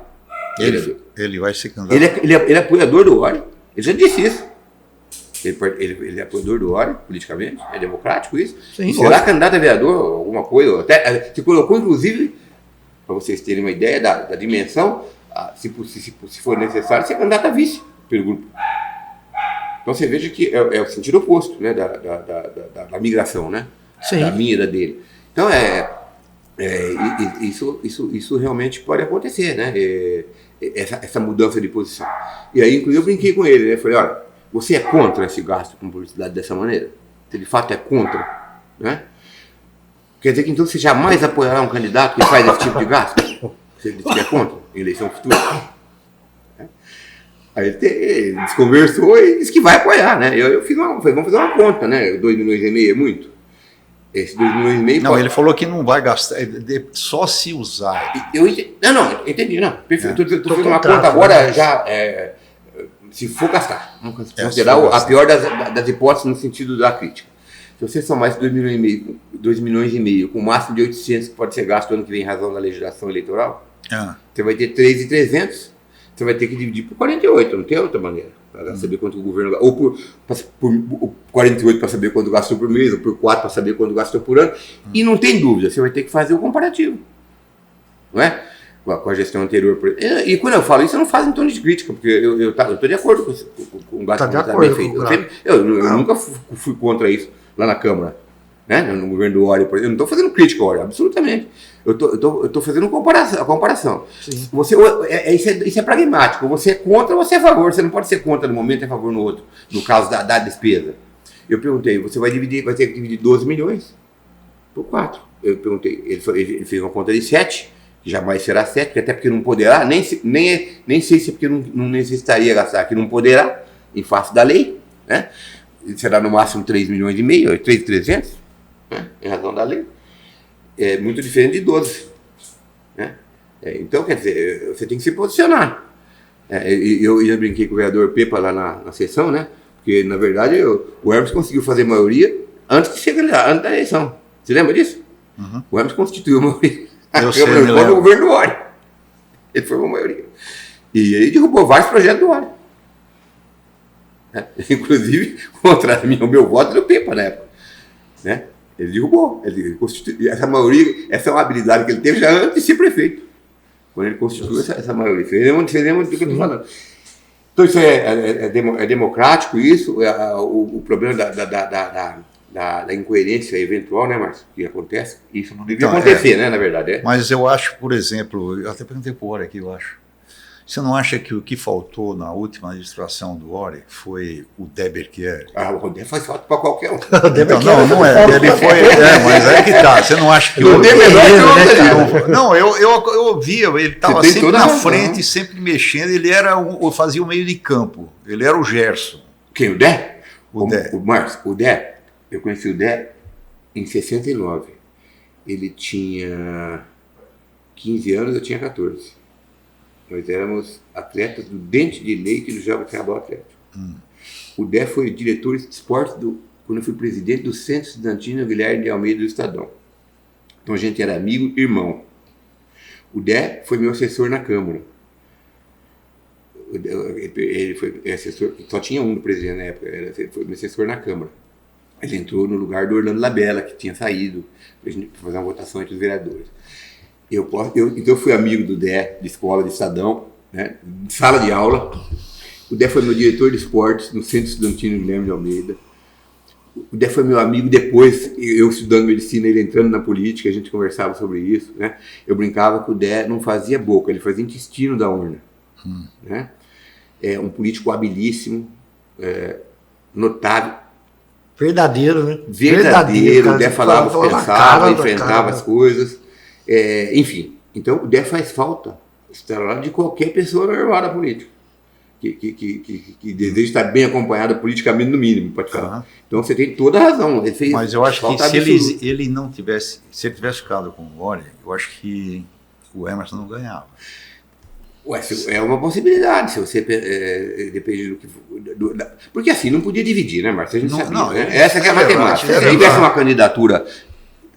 Ele vai ser candidato? Ele é apoiador do Ori, ele já disse isso. Ele é apoiador do Ori, politicamente, é democrático isso. Sim, será candidato a vereador, alguma coisa, até se colocou inclusive, para vocês terem uma ideia da dimensão, se for necessário, ser candidato a vice pelo grupo. Então você veja que é o sentido oposto, né, da migração, né? Sim. Da minha e da dele. Então isso realmente pode acontecer, né? Essa mudança de posição. E aí, inclusive, eu brinquei com ele, né? Falei, olha, você é contra esse gasto com publicidade dessa maneira? Você de fato é contra, né? Quer dizer que então você jamais apoiará um candidato que faz esse tipo de gasto? Você diz que é contra em eleição futura? Aí ele desconversou e disse que vai apoiar, né? Eu falei, vamos fazer uma conta, né? 2,5 milhões é muito? Esse 2,5 milhões... Não, ele falou que não vai gastar, só se usar. Entendi, não. Perfeito. Estou fazendo uma conta agora, já, se for gastar. Vamos considerar a pior das hipóteses no sentido da crítica. Se você somar esses 2,5 milhões, com o máximo de 800 que pode ser gasto ano que vem em razão da legislação eleitoral, você vai ter 3.300, você vai ter que dividir por 48, não tem outra maneira. Para saber quanto o governo gastou, ou por 48 para saber quanto gastou por mês, ou por 4 para saber quanto gastou por ano. E não tem dúvida, você vai ter que fazer o comparativo. Não é? Com a gestão anterior. E quando eu falo isso, eu não faço em tom de crítica, porque eu estou de acordo com o gasto que está bem feito. Eu nunca fui contra isso lá na Câmara. né? No governo do Ori, por exemplo. Eu não estou fazendo crítica ao Ori, absolutamente. Eu estou fazendo a comparação. Isso é pragmático. Você é contra ou você é a favor. Você não pode ser contra no momento e a favor no outro, no caso da despesa. Eu perguntei, você vai ter que dividir 12 milhões por 4. Eu perguntei, ele fez uma conta de 7, que jamais será 7, até porque não poderá, nem sei se é porque não necessitaria gastar, que não poderá, em face da lei, né? Será no máximo 3 milhões e meio, 3.300, né? Em razão da lei. É muito diferente de 12. Né? Então, quer dizer, você tem que se posicionar. Eu brinquei com o vereador Pepa lá na sessão, né? Porque, na verdade, o Hermes conseguiu fazer maioria antes da eleição. Você lembra disso? Uhum. O Hermes constituiu a maioria. O governo do Ori. Ele foi uma maioria. E ele derrubou vários projetos do Ori. Inclusive, contra o meu voto do Pepa na época. Né? Ele derrubou. Ele constituiu. Essa maioria, essa é uma habilidade que ele teve já antes de ser prefeito. Quando ele constituiu essa maioria. Fizemos do que eu estou falando. Então, isso é democrático, isso. O problema da incoerência eventual, né, Márcio? Que acontece. Isso não devia acontecer, né, na verdade. Mas eu acho, por exemplo, eu até perguntei para o Ori aqui, eu acho. Você não acha que o que faltou na última administração do Ori foi o Deberquier? O Deber faz falta para qualquer um. Não é. Ele foi. Mas aí que tá. Você não acha que o Deber não, eu ouvia, ele estava sempre na frente, sempre mexendo. Ele fazia o meio de campo. Ele era o Gerson. Quem? O Dé? O Márcio, o Dé. Eu conheci o Dé em 69. Ele tinha 15 anos, eu tinha 14. Nós éramos atletas do Dente de Leite e do Jabuticabal Atlético. O Dé foi diretor de esporte quando eu fui presidente do Centro Estudantil Guilherme de Almeida do Estadão. Então a gente era amigo, irmão. O Dé foi meu assessor na Câmara. Ele foi assessor, só tinha um do presidente na época, foi meu assessor na Câmara. Ele entrou no lugar do Orlando Labella, que tinha saído, para fazer uma votação entre os vereadores. Então eu fui amigo do Dé, de escola, de Estadão, né, de sala de aula. O Dé foi meu diretor de esportes no Centro Estudantil Guilherme de Almeida. O Dé foi meu amigo depois, eu estudando medicina, ele entrando na política, a gente conversava sobre isso. Né? Eu brincava que o Dé não fazia boca, ele fazia intestino da urna. Né? É um político habilíssimo, notável. Verdadeiro, né? Verdadeiro, o Dé falava o que pensava, enfrentava as coisas. Enfim, então o Dé faz falta de qualquer pessoa normal da política, que deseja estar bem acompanhada politicamente, no mínimo, pode falar. Então você tem toda a razão. Mas eu acho que se ele tivesse ficado com o Ori, eu acho que o Emerson não ganhava. É uma possibilidade, se você depende do que. Porque assim, não podia dividir, né, Márcio? A gente sabia, né? Essa que é a matemática. Se tivesse uma candidatura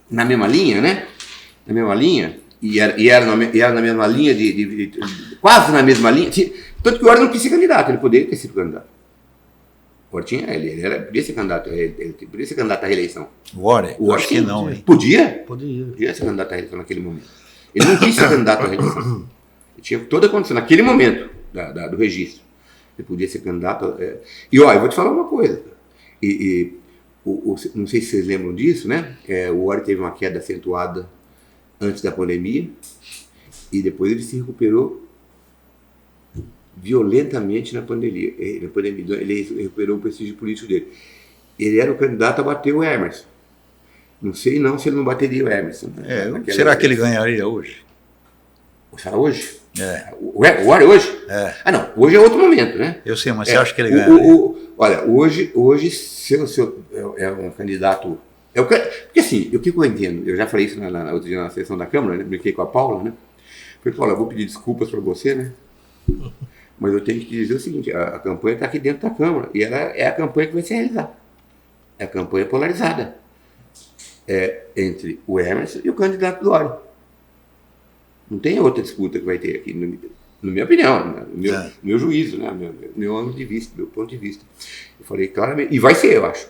na mesma linha, né? Na mesma linha, e era na mesma linha, quase na mesma linha. Tanto que o Ori não quis ser candidato, ele poderia ter sido candidato. O Ori podia ser candidato, ele podia ser candidato à reeleição. O Ori? Eu acho que não, hein? Podia ser candidato à reeleição naquele momento. Ele não quis ser candidato à reeleição. Ele tinha toda a condição, naquele momento do registro. Ele podia ser candidato. E olha, eu vou te falar uma coisa. Não sei se vocês lembram disso, né? O Ori teve uma queda acentuada antes da pandemia, e depois ele se recuperou violentamente na pandemia. Ele recuperou o prestígio político dele. Ele era o candidato a bater o Emerson. Não sei se ele não bateria o Emerson. Será que ele ganharia hoje? Será hoje? O Ori hoje? Não, hoje é outro momento, né? Eu sei, mas você acha que ele ganharia? Olha, hoje se é um candidato... Porque assim, o que eu entendo? Eu já falei isso outro dia na sessão da Câmara, né? Brinquei com a Paula, né? Falei, Paula, eu vou pedir desculpas para você, né? Mas eu tenho que te dizer o seguinte, a campanha está aqui dentro da Câmara, e ela é a campanha que vai se realizar. É a campanha polarizada. Entre o Emerson e o candidato do Ori. Não tem outra disputa que vai ter aqui, na minha opinião, no meu juízo, né? Meu ângulo de vista, meu ponto de vista. Eu falei claramente, e vai ser, eu acho.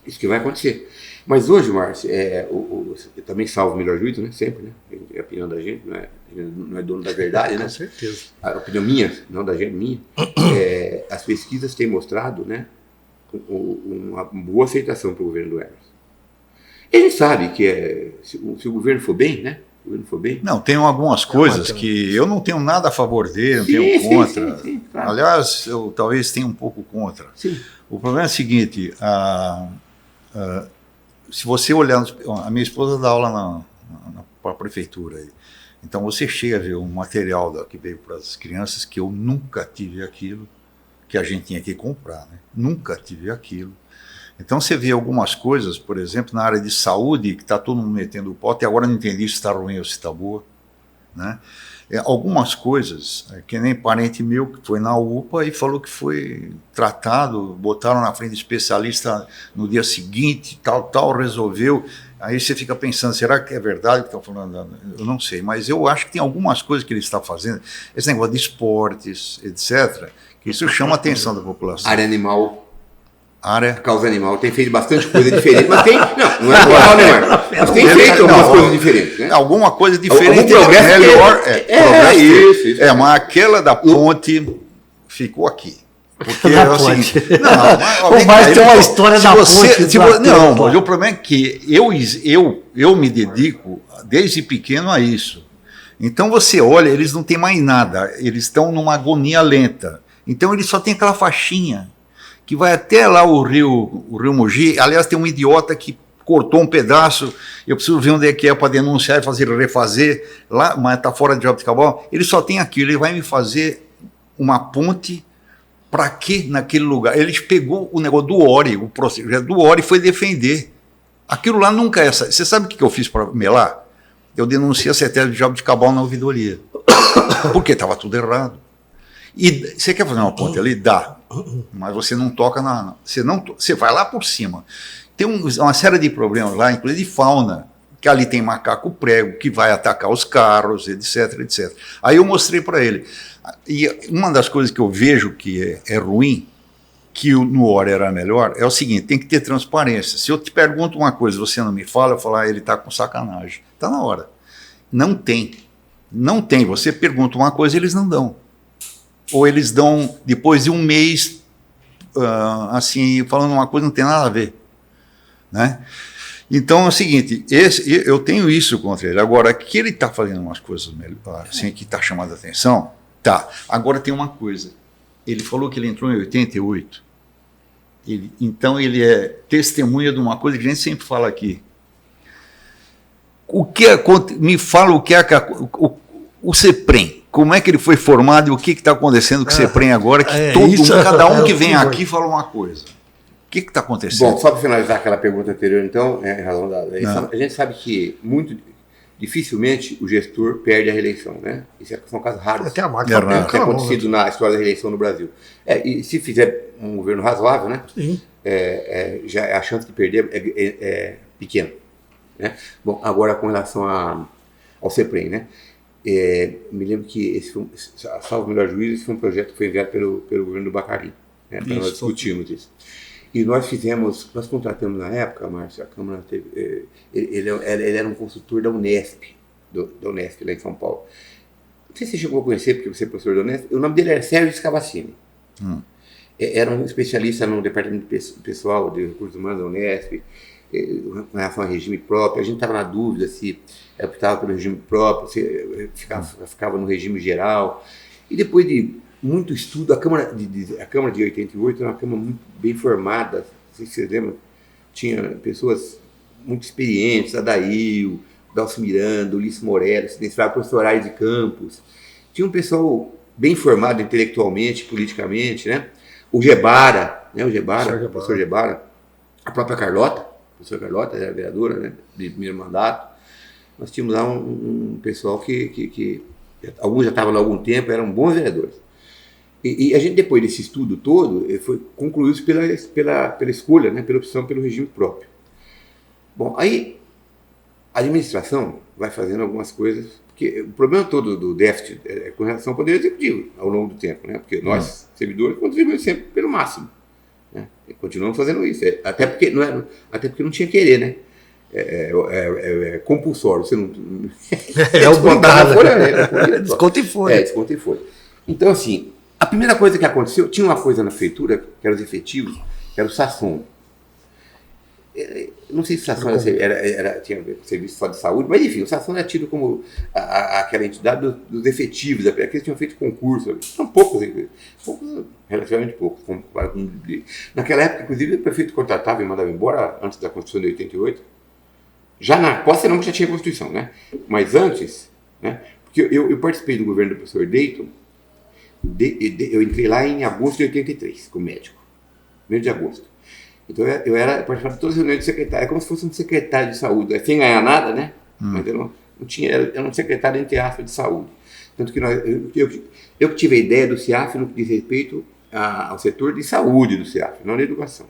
Isso que vai acontecer. Mas hoje, Márcio, eu também salvo o melhor juízo, né? Sempre, né? É a opinião da gente, não é dono da verdade, né? Com certeza. A opinião minha, não da gente, minha. As pesquisas têm mostrado, né? Uma boa aceitação para o governo do Emerson. A gente sabe que se o governo for bem, né? O governo for bem. Não, tem algumas coisas que eu não tenho nada a favor dele, não tenho contra. Sim, claro. Aliás, eu talvez tenha um pouco contra. Sim. O problema é o seguinte, se você olhar, a minha esposa dá aula para a prefeitura aí. Então você chega a ver um material que veio para as crianças que eu nunca tive aquilo, que a gente tinha que comprar, né? Nunca tive aquilo. Então você vê algumas coisas, por exemplo, na área de saúde, que está todo mundo metendo o pote, e agora não entendi se está ruim ou se está boa, né? Algumas coisas, que nem parente meu que foi na UPA e falou que foi tratado, botaram na frente de especialista no dia seguinte, tal, resolveu. Aí você fica pensando, será que é verdade o que estão falando? Eu não sei, mas eu acho que tem algumas coisas que ele está fazendo, esse negócio de esportes, etc., que isso chama a atenção da população. Área animal. Causa animal, tem feito bastante coisa diferente, mas tem. Não é igual, né, Marcos? Mas tem feito algumas coisas diferentes, né? Alguma coisa diferente é melhor. Isso. Mas aquela da ponte ficou aqui. Porque é o seguinte. Mas tem uma história da ponte. Não, mas o problema é que eu me dedico desde pequeno a isso. Então você olha, eles não têm mais nada, eles estão numa agonia lenta. Então eles só têm aquela faixinha que vai até lá o rio Mogi. Aliás, tem um idiota que cortou um pedaço, eu preciso ver onde é que é para denunciar e refazer, lá, mas está fora de Jaboticabal. Ele só tem aquilo, ele vai me fazer uma ponte para quê naquele lugar? Ele pegou o negócio do ORI, o projeto do ORI, e foi defender. Aquilo lá nunca é essa. Você sabe o que eu fiz para melar? Eu denunciei a CETESB de Jaboticabal na ouvidoria, porque estava tudo errado. E você quer fazer uma ponte ali? Dá. Mas você não toca você vai lá por cima. Tem uma série de problemas lá, inclusive de fauna, que ali tem macaco prego, que vai atacar os carros, etc, etc. Aí eu mostrei para ele. E uma das coisas que eu vejo que é ruim, que no ORI era melhor, é o seguinte, tem que ter transparência. Se eu te pergunto uma coisa e você não me fala, eu falo, ele está com sacanagem. Está na hora. Não tem. Não tem. Você pergunta uma coisa e eles não dão. Ou eles dão depois de um mês, assim, falando uma coisa que não tem nada a ver, né? Então é o seguinte, eu tenho isso contra ele. Agora, que ele está fazendo umas coisas melhor, assim, que está chamando a atenção, tá. Agora tem uma coisa, ele falou que ele entrou em 88, então ele é testemunha de uma coisa que a gente sempre fala aqui. Me fala o que é o CEPREM. Como é que ele foi formado e o que está acontecendo com o CEPREM agora, que cada um que vem aqui fala uma coisa. O que está acontecendo? Bom, só para finalizar aquela pergunta anterior, então, em razão a gente sabe que muito dificilmente o gestor perde a reeleição, né? Isso são casos raros. Até a máquina tem acontecido na história da reeleição no Brasil. E se fizer um governo razoável, né? Sim. Já a chance de perder é pequena. Né? Bom, agora com relação ao CEPREM, né? Me lembro que salvo o melhor juízo, esse foi um projeto que foi enviado pelo governo do Bacari, né, para nós discutirmos isso. E nós contratamos na época, Márcio, a Câmara teve, ele era um consultor da Unesp, da Unesp lá em São Paulo. Não sei se você chegou a conhecer, porque você é professor da Unesp, o nome dele era Sérgio Scavacini. Era um especialista no departamento pessoal de recursos humanos da Unesp, com relação ao regime próprio. A gente estava na dúvida se optava pelo regime próprio, se ficava no regime geral. E depois de muito estudo, a Câmara de 88 era uma Câmara muito bem formada, não sei se vocês lembram, tinha pessoas muito experientes, Adail, Dalcio Miranda, Ulisses Morelli, o professor Aires de Campos. Tinha um pessoal bem formado intelectualmente, politicamente, né? O Gebara, né? O professor Gebara, a própria Carlota, a professora Carlota era vereadora, né, de primeiro mandato. Nós tínhamos lá um pessoal que alguns já estavam lá há algum tempo, eram bons vereadores. E a gente, depois desse estudo todo, concluiu isso pela escolha, né, pela opção pelo regime próprio. Bom, aí a administração vai fazendo algumas coisas, porque o problema todo do déficit é com relação ao poder executivo ao longo do tempo, né, porque nós, servidores, contribuímos sempre pelo máximo. Né? E continuamos fazendo isso, até porque não tinha querer, né? É compulsório, você não descontar na folha, desconta em folha. Desconta em folha. Então, assim, a primeira coisa que aconteceu, tinha uma coisa na prefeitura, que eram os efetivos, que era o Sasson. Não sei se o SASSON tinha serviço só de saúde, mas enfim, o SASSON era tido como aquela entidade dos efetivos, porque eles tinham feito concurso. São poucos, relativamente poucos. Naquela época, inclusive, o prefeito contratava e mandava embora, antes da Constituição de 88. Já na posse não, já tinha Constituição, né? Mas antes, né? Porque eu participei do governo do professor Dayton, eu entrei lá em agosto de 83, como médico, mês de agosto. Então eu participava de todas as reuniões de secretário, é como se fosse um secretário de saúde, sem ganhar nada, né? Mas eu não tinha, era um secretário entre aspas de saúde. Tanto que eu tive a ideia do CIAF no que diz respeito ao setor de saúde do CIAF, não da educação,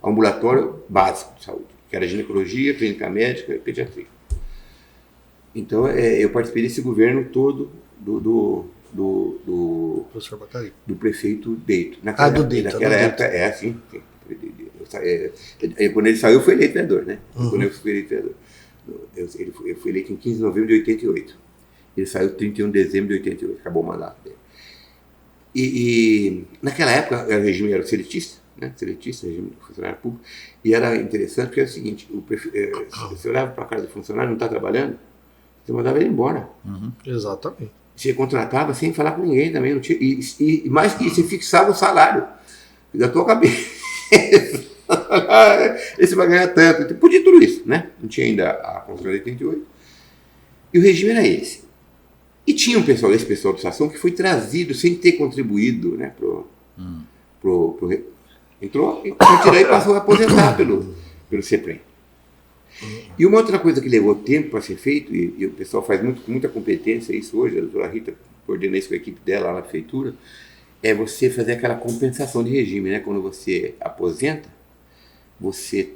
ao ambulatório básico de saúde, que era ginecologia, clínica médica e pediatria. Então eu participei desse governo todo do Professor Bacari. Do prefeito Dayton. Naquela época, assim. Quando ele saiu, eu fui eleito vereador, né? Quando eu fui eleito vereador. Eu fui eleito em 15 de novembro de 88. Ele saiu 31 de dezembro de 88, acabou o mandato dele. E naquela época, o regime era seletista, né? Seletista, regime do funcionário público. E era interessante porque é o seguinte: você olhava para a casa do funcionário, não está trabalhando, você mandava ele embora. Exatamente. Você contratava sem falar com ninguém também. Não tinha, e mais que isso, você fixava o salário da tua cabeça. Esse vai ganhar tanto. Então, podia tudo isso, né? Não tinha ainda a Constituição de 88. E o regime era esse. E tinha esse pessoal do SASSON que foi trazido sem ter contribuído, né? Entrou e passou a aposentar pelo CEPREM. E uma outra coisa que levou tempo para ser feito, e o pessoal faz com muita competência isso hoje, a doutora Rita coordena isso com a equipe dela lá na prefeitura, é você fazer aquela compensação de regime, né? Quando você aposenta, você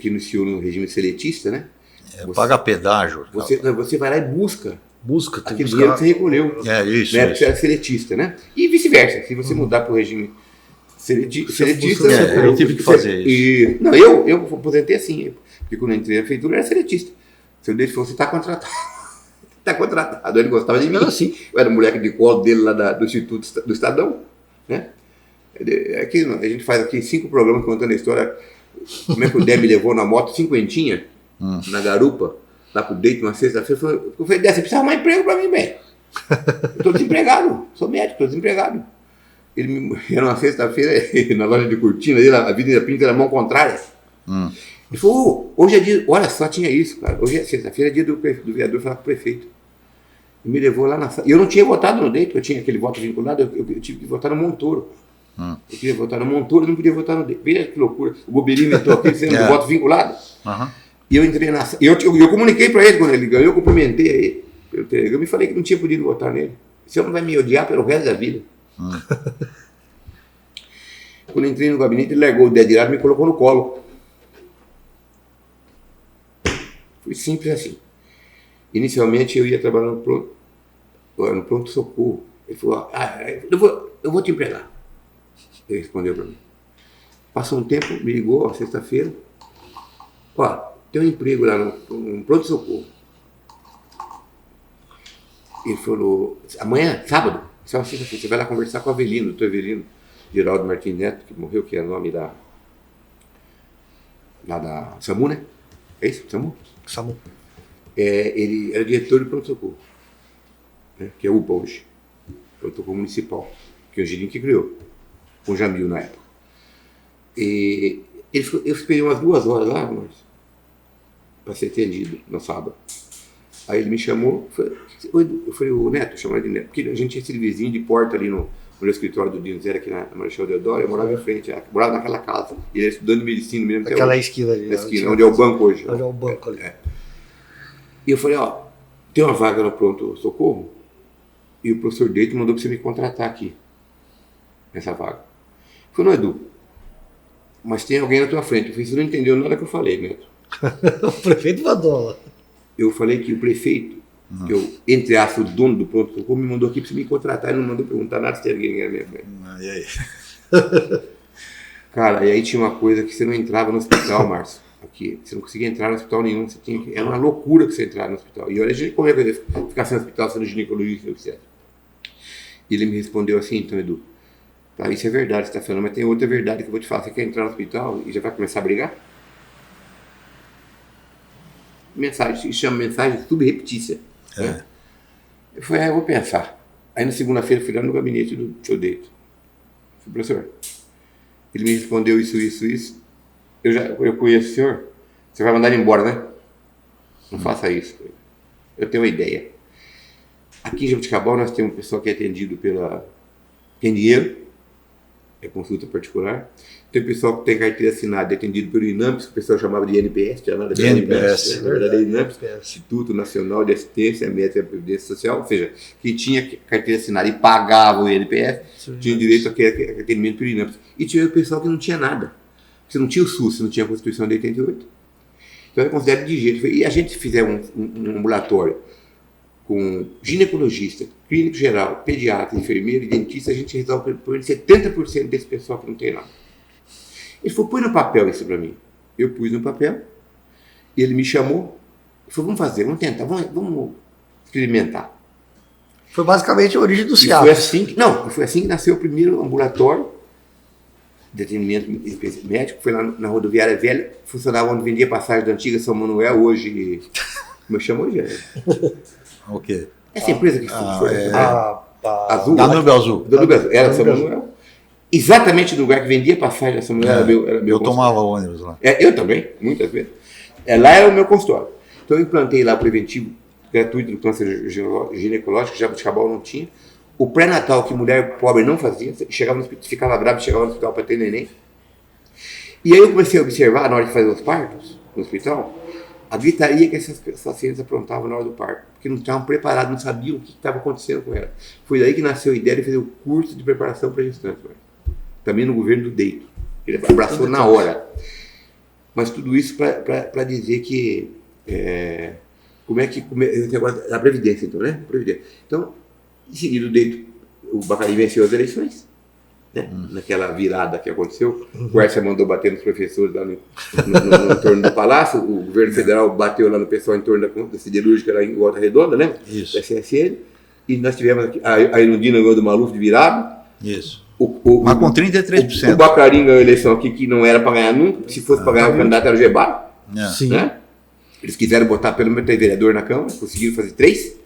que iniciou no regime seletista, né? Paga pedágio. Você vai lá e busca aquele tem dinheiro que você recolheu. Isso. Né? Porque você era seletista, né? E vice-versa, se você mudar para o regime seletista... eu tive que fazer isso. Não, eu aposentei assim, porque quando eu entrei na prefeitura eu era seletista. Se eu deixo, você está contratado. Está contratado. Ele gostava de mim. Assim. Eu era moleque de colo dele lá do Instituto do Estadão. Né? Aqui, a gente faz aqui 5 programas contando a história. Como é que o Dé me levou na moto cinquentinha, na garupa, lá pro Dayton, uma sexta-feira. Eu falei, Dé, você precisa arrumar emprego para mim, velho. Eu estou desempregado. Sou médico, estou desempregado. Era uma sexta-feira, na loja de cortina dele, a Avenida Pinto era mão contrária. Ele falou, hoje é dia, olha só, tinha isso, cara. Hoje é sexta-feira, é dia do vereador falar com o prefeito. E me levou lá na sala. Eu não tinha votado no Dayton, eu tinha aquele voto vinculado, eu tive que votar no Montoro. Eu queria votar no Montoro, não podia votar no Dayton. Veja que loucura. O Bobeirinho meteu aqui sendo do voto vinculado. E eu entrei na sala. Eu comuniquei para ele quando ele ganhou, eu cumprimentei ele pelo telegrama e falei que não tinha podido votar nele. Esse homem vai me odiar pelo resto da vida. Quando eu entrei no gabinete, ele largou o dedo de lado e me colocou no colo. Foi simples assim. Inicialmente eu ia trabalhar no pronto-socorro. Ele falou, eu vou te empregar. Ele respondeu para mim. Passou um tempo, me ligou, sexta-feira. Tem um emprego lá no pronto-socorro. Ele falou, amanhã, sábado, você vai lá conversar com o Avelino, o doutor Avelino, Geraldo Martins Neto, que morreu, que é o nome lá da SAMU, né? É isso? SAMU? SAMU. Ele era diretor do pronto-socorro, né? Que é UPA hoje, pronto-socorro municipal, que é o Girinho que criou, com o Jamil na época. E eu esperei umas 2 horas lá, para ser atendido no sábado. Aí ele me chamou, eu falei, o Neto, chamava de Neto, porque a gente tinha esse vizinho de porta ali no escritório do Dino Zera, aqui na Marechal Deodoro, eu morava em frente, morava naquela casa, e ele era estudando medicina mesmo. Aquela esquina ali. Na esquina, onde é o banco hoje. Onde é o banco ali. E eu falei, tem uma vaga no pronto-socorro, e o professor Dayton mandou para você me contratar aqui, nessa vaga. Eu falei, não, Edu, mas tem alguém na tua frente. Eu falei, você não entendeu nada que eu falei, Neto. O prefeito mandou lá. Eu falei que o prefeito, que eu, entre aspas, o dono do pronto-socorro, me mandou aqui para você me contratar, ele não mandou perguntar nada se tem alguém na minha frente. E aí? Cara, e aí tinha uma coisa que você não entrava no hospital, Márcio. Aqui, você não conseguia entrar no hospital nenhum, era uma loucura que você entrar no hospital. E olha, como é que eu ia ficar sem hospital, sendo ginecologista, etc. E ele me respondeu assim, então, Edu, tá, isso é verdade, você está falando, mas tem outra verdade que eu vou te falar. Você quer entrar no hospital e já vai começar a brigar? mensagem, se chama mensagem subrepetícia. Né? Eu falei, eu vou pensar. Aí na segunda-feira eu fui lá no gabinete do seu Deito. Falei, professor, ele me respondeu isso. Eu conheço o senhor, você vai mandar ele embora, né? Não faça isso. Eu tenho uma ideia. Aqui em Jabuticabal nós temos um pessoal que é atendido tem dinheiro, é consulta particular. Tem pessoal que tem carteira assinada, é atendido pelo INAMPS, que o pessoal chamava de INPS, tinha nada a ver com INPS. Na verdade é INAMPS, Instituto Nacional de Assistência Médica e Previdência Social, ou seja, que tinha carteira assinada e pagava o INPS, tinha direito a atendimento pelo INAMPS. E tinha o pessoal que não tinha nada. Você não tinha o SUS, você não tinha a Constituição de 88. Então eu considero de jeito. E a gente fizer um ambulatório com ginecologista, clínico geral, pediatra, enfermeiro e dentista, a gente resolve por 70% desse pessoal que não tem nada. Ele falou, põe no papel isso para mim. Eu pus no papel, e ele me chamou, e falou, vamos fazer, vamos tentar, vamos experimentar. Foi basicamente a origem do CIAP. Foi assim que nasceu o primeiro ambulatório de atendimento médico, foi lá na Rodoviária Velha, funcionava onde vendia passagem da antiga São Manuel, hoje, como chama hoje? O quê? Essa empresa que foi Azul. Danúbio Azul. Era São Manuel. Exatamente no lugar que vendia passagem da São Manuel, era meu eu tomava ônibus lá. Eu também, muitas vezes. Lá era o meu consultório. Então eu implantei lá o preventivo gratuito do câncer ginecológico, que Jabuticabal não tinha. O pré-natal que mulher pobre não fazia, chegava no hospital, ficava bravo, chegava no hospital para ter neném. E aí eu comecei a observar, na hora de fazer os partos no hospital, a gritaria que essas pacientes aprontavam na hora do parto, porque não estavam preparados, não sabiam o que estava acontecendo com ela. Foi daí que nasceu a ideia de fazer o curso de preparação para gestantes, também no governo do Deito. Ele abraçou na hora. Mas tudo isso para dizer que a Previdência, então, né? Previdência. Então, em seguida, o Bacari venceu as eleições, né? Naquela virada que aconteceu. O Hércia mandou bater nos professores lá no entorno do Palácio, o governo federal bateu lá no pessoal em torno da siderúrgica lá em Volta Redonda, lembra? Isso. Da CSN. E nós tivemos aqui, a Irundina ganhou do Maluf de virada. Isso. Mas com 33%. O Bacari ganhou a eleição aqui que não era para ganhar nunca. Se fosse para ganhar, o candidato era o Gebara. Sim. Né? Eles quiseram botar pelo menos 3 vereadores na Câmara, conseguiram fazer 3.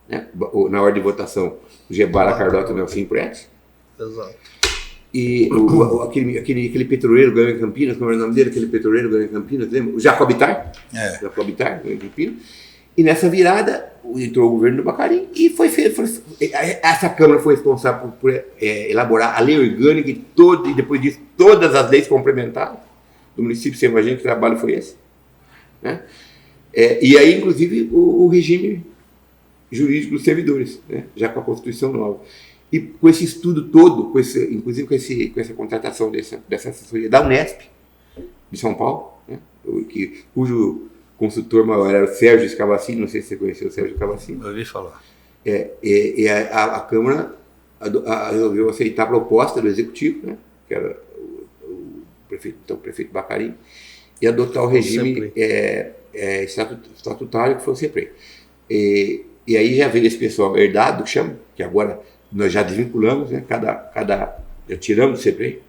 Né? Na ordem de votação, o Gebara, Carlota e o Nelson Prete. Exato. E aquele petroleiro ganhou em Campinas, como era o nome dele? Aquele petroleiro ganhou em Campinas, lembra? O Jacobitar. Jacobitar ganhou em Campinas. E nessa virada, entrou o governo do Bacari e foi feito. Essa Câmara foi responsável por elaborar a lei orgânica e depois disso, todas as leis complementares do município. Você imagina que trabalho foi esse? Né? E aí, inclusive, o regime jurídico dos servidores, né? Já com a Constituição nova. E com esse estudo todo, inclusive com essa contratação dessa assessoria da Unesp, de São Paulo, né? Cujo consultor maior era o Sérgio Escavacini, não sei se você conheceu o Sérgio Escavacini. Eu ouvi falar. A Câmara resolveu aceitar a proposta do Executivo, né? Que era o prefeito Bacari, e adotar o regime estatutário que foi o CEPREM. E aí já veio esse pessoal herdado, que chama, que agora nós já desvinculamos, né? Já tiramos do CEPREM, ou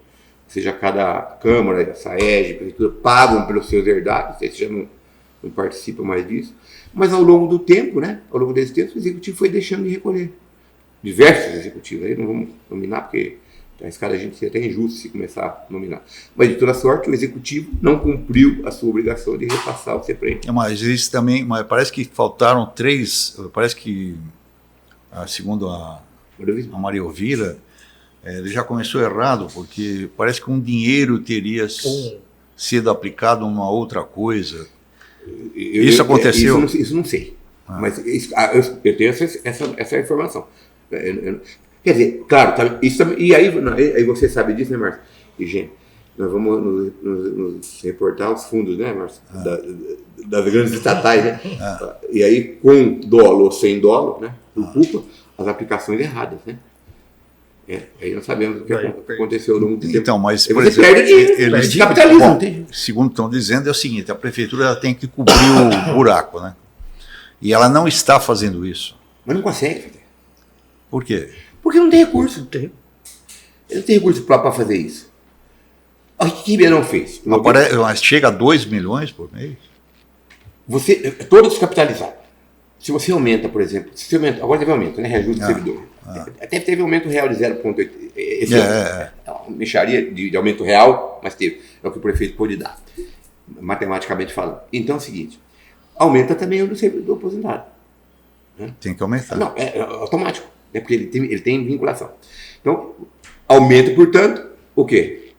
seja, cada Câmara, a SAEG, a Prefeitura, pagam pelos seus herdados, eles já não participam mais disso. Mas ao longo do tempo, né? Ao longo desse tempo, o Executivo foi deixando de recolher. Diversos executivos, aí não vamos nominar, porque a escala a gente seria até injusto se começar a nominar. Mas de toda sorte, o Executivo não cumpriu a sua obrigação de repassar o CEPREM. Mas isso também, mas parece que faltaram 3, parece que, segundo a Maria Elvira, ele já começou errado, porque parece que um dinheiro teria sido aplicado a uma outra coisa. Isso aconteceu? Isso não sei, mas eu tenho essa informação. Quer dizer, claro, isso também, e aí você sabe disso, né, Márcio? E, gente, nós vamos nos reportar os fundos, né, Márcio? Das grandes estatais, né? E aí, com dolo ou sem dolo, né? Por culpa, as aplicações erradas, né? Aí nós sabemos o que aconteceu ao longo do tempo. Então, mas por exemplo, perde capitalismo. Segundo estão dizendo, é o seguinte: a prefeitura ela tem que cobrir o buraco, né? E ela não está fazendo isso. Mas não consegue fazer. Por quê? Porque não tem recurso. Ele não tem recurso para fazer isso. O que Ribeirão fez? Mas chega a 2 milhões por mês? todo descapitalizado. Se você aumenta, por exemplo, agora teve aumento, né? Reajuste do servidor. Até teve aumento real de 0,8. Esse é uma mexaria de aumento real, mas teve. É o que o prefeito pôde dar, matematicamente falando. Então é o seguinte, aumenta também o do servidor aposentado. Né? Tem que aumentar. Não, é automático, né? Porque ele tem vinculação. Então, aumenta, portanto, o quê?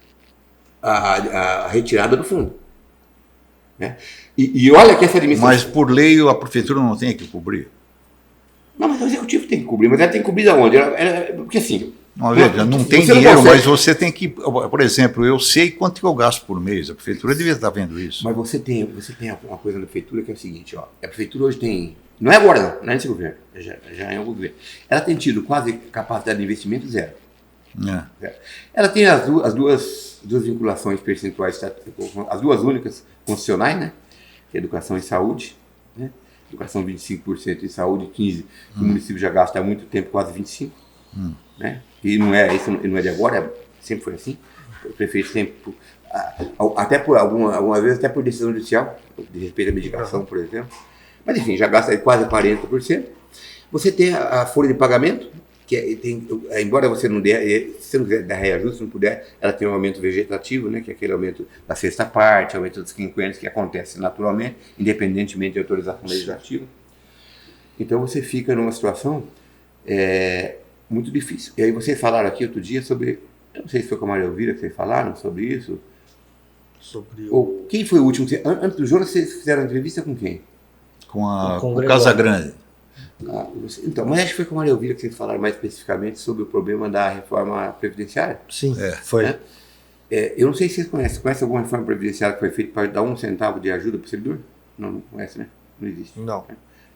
A retirada do fundo. Né? E olha que essa administração... Mas por lei a prefeitura não tem que cobrir? Não, mas o executivo tem que cobrir, mas ela tem que cobrir de onde? Porque assim... Não tem dinheiro, mas você tem que... Por exemplo, eu sei quanto que eu gasto por mês, a prefeitura devia estar vendo isso. Mas você tem uma coisa na prefeitura que é o seguinte, ó, a prefeitura hoje tem... Não é agora não é nesse governo, já é um governo. Ela tem tido quase capacidade de investimento zero. Ela tem as duas vinculações percentuais, as duas únicas constitucionais, né? Que é educação e saúde, né? Educação 25% em saúde, 15% que o município já gasta há muito tempo, quase 25%. Né? E isso não é de agora, sempre foi assim. O prefeito sempre, até por algumas vezes, até por decisão judicial, de respeito à medicação, por exemplo. Mas enfim, já gasta quase 40%. Você tem a folha de pagamento, que embora você não der, se você não quiser dar reajuste, se não puder, ela tem um aumento vegetativo, né, que é aquele aumento da sexta parte, aumento dos quinquênios, que acontece naturalmente, independentemente de autorização legislativa. Então você fica numa situação muito difícil. E aí vocês falaram aqui outro dia sobre, eu não sei se foi com a Maria Elvira que vocês falaram sobre isso. Ou quem foi o último? Antes do Jonas, vocês fizeram entrevista com quem? Com o Casagrande. Então, mas acho que foi com a Maria Elvira que vocês falaram mais especificamente sobre o problema da reforma previdenciária. Sim, foi. Né? Eu não sei se vocês conhecem. Conhece alguma reforma previdenciária que foi feita para dar 1 centavo de ajuda para o servidor? Não conhece, né? Não existe. Não.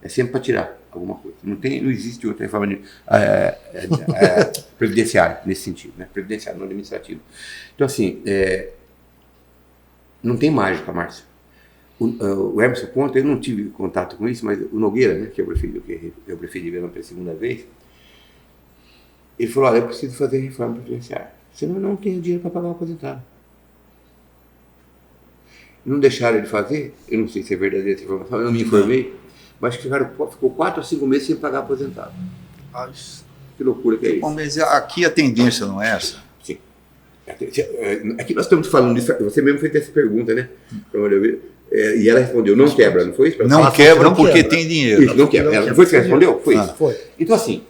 É sempre para tirar alguma coisa. Não existe outra reforma previdenciária nesse sentido, né? Previdenciária, não administrativa. Então, assim, não tem mágica, Márcio. O Emerson conta, eu não tive contato com isso, mas o Nogueira, né, que é o prefeito de Viana pela segunda vez, ele falou, olha, eu preciso fazer reforma previdenciária, senão eu não tenho dinheiro para pagar o aposentado. Não deixaram ele fazer, eu não sei se é verdadeira essa informação, eu não me informei, mas ficou 4 ou 5 meses sem pagar aposentado. Que loucura que é isso. Bom, mas aqui a tendência não é essa? Sim. Aqui nós estamos falando disso, você mesmo fez essa pergunta, né? E ela respondeu, não quebra, não foi isso? Não quebra porque tem dinheiro. Isso, não quebra. Não foi isso que ela respondeu? Foi isso. Foi. Então, assim,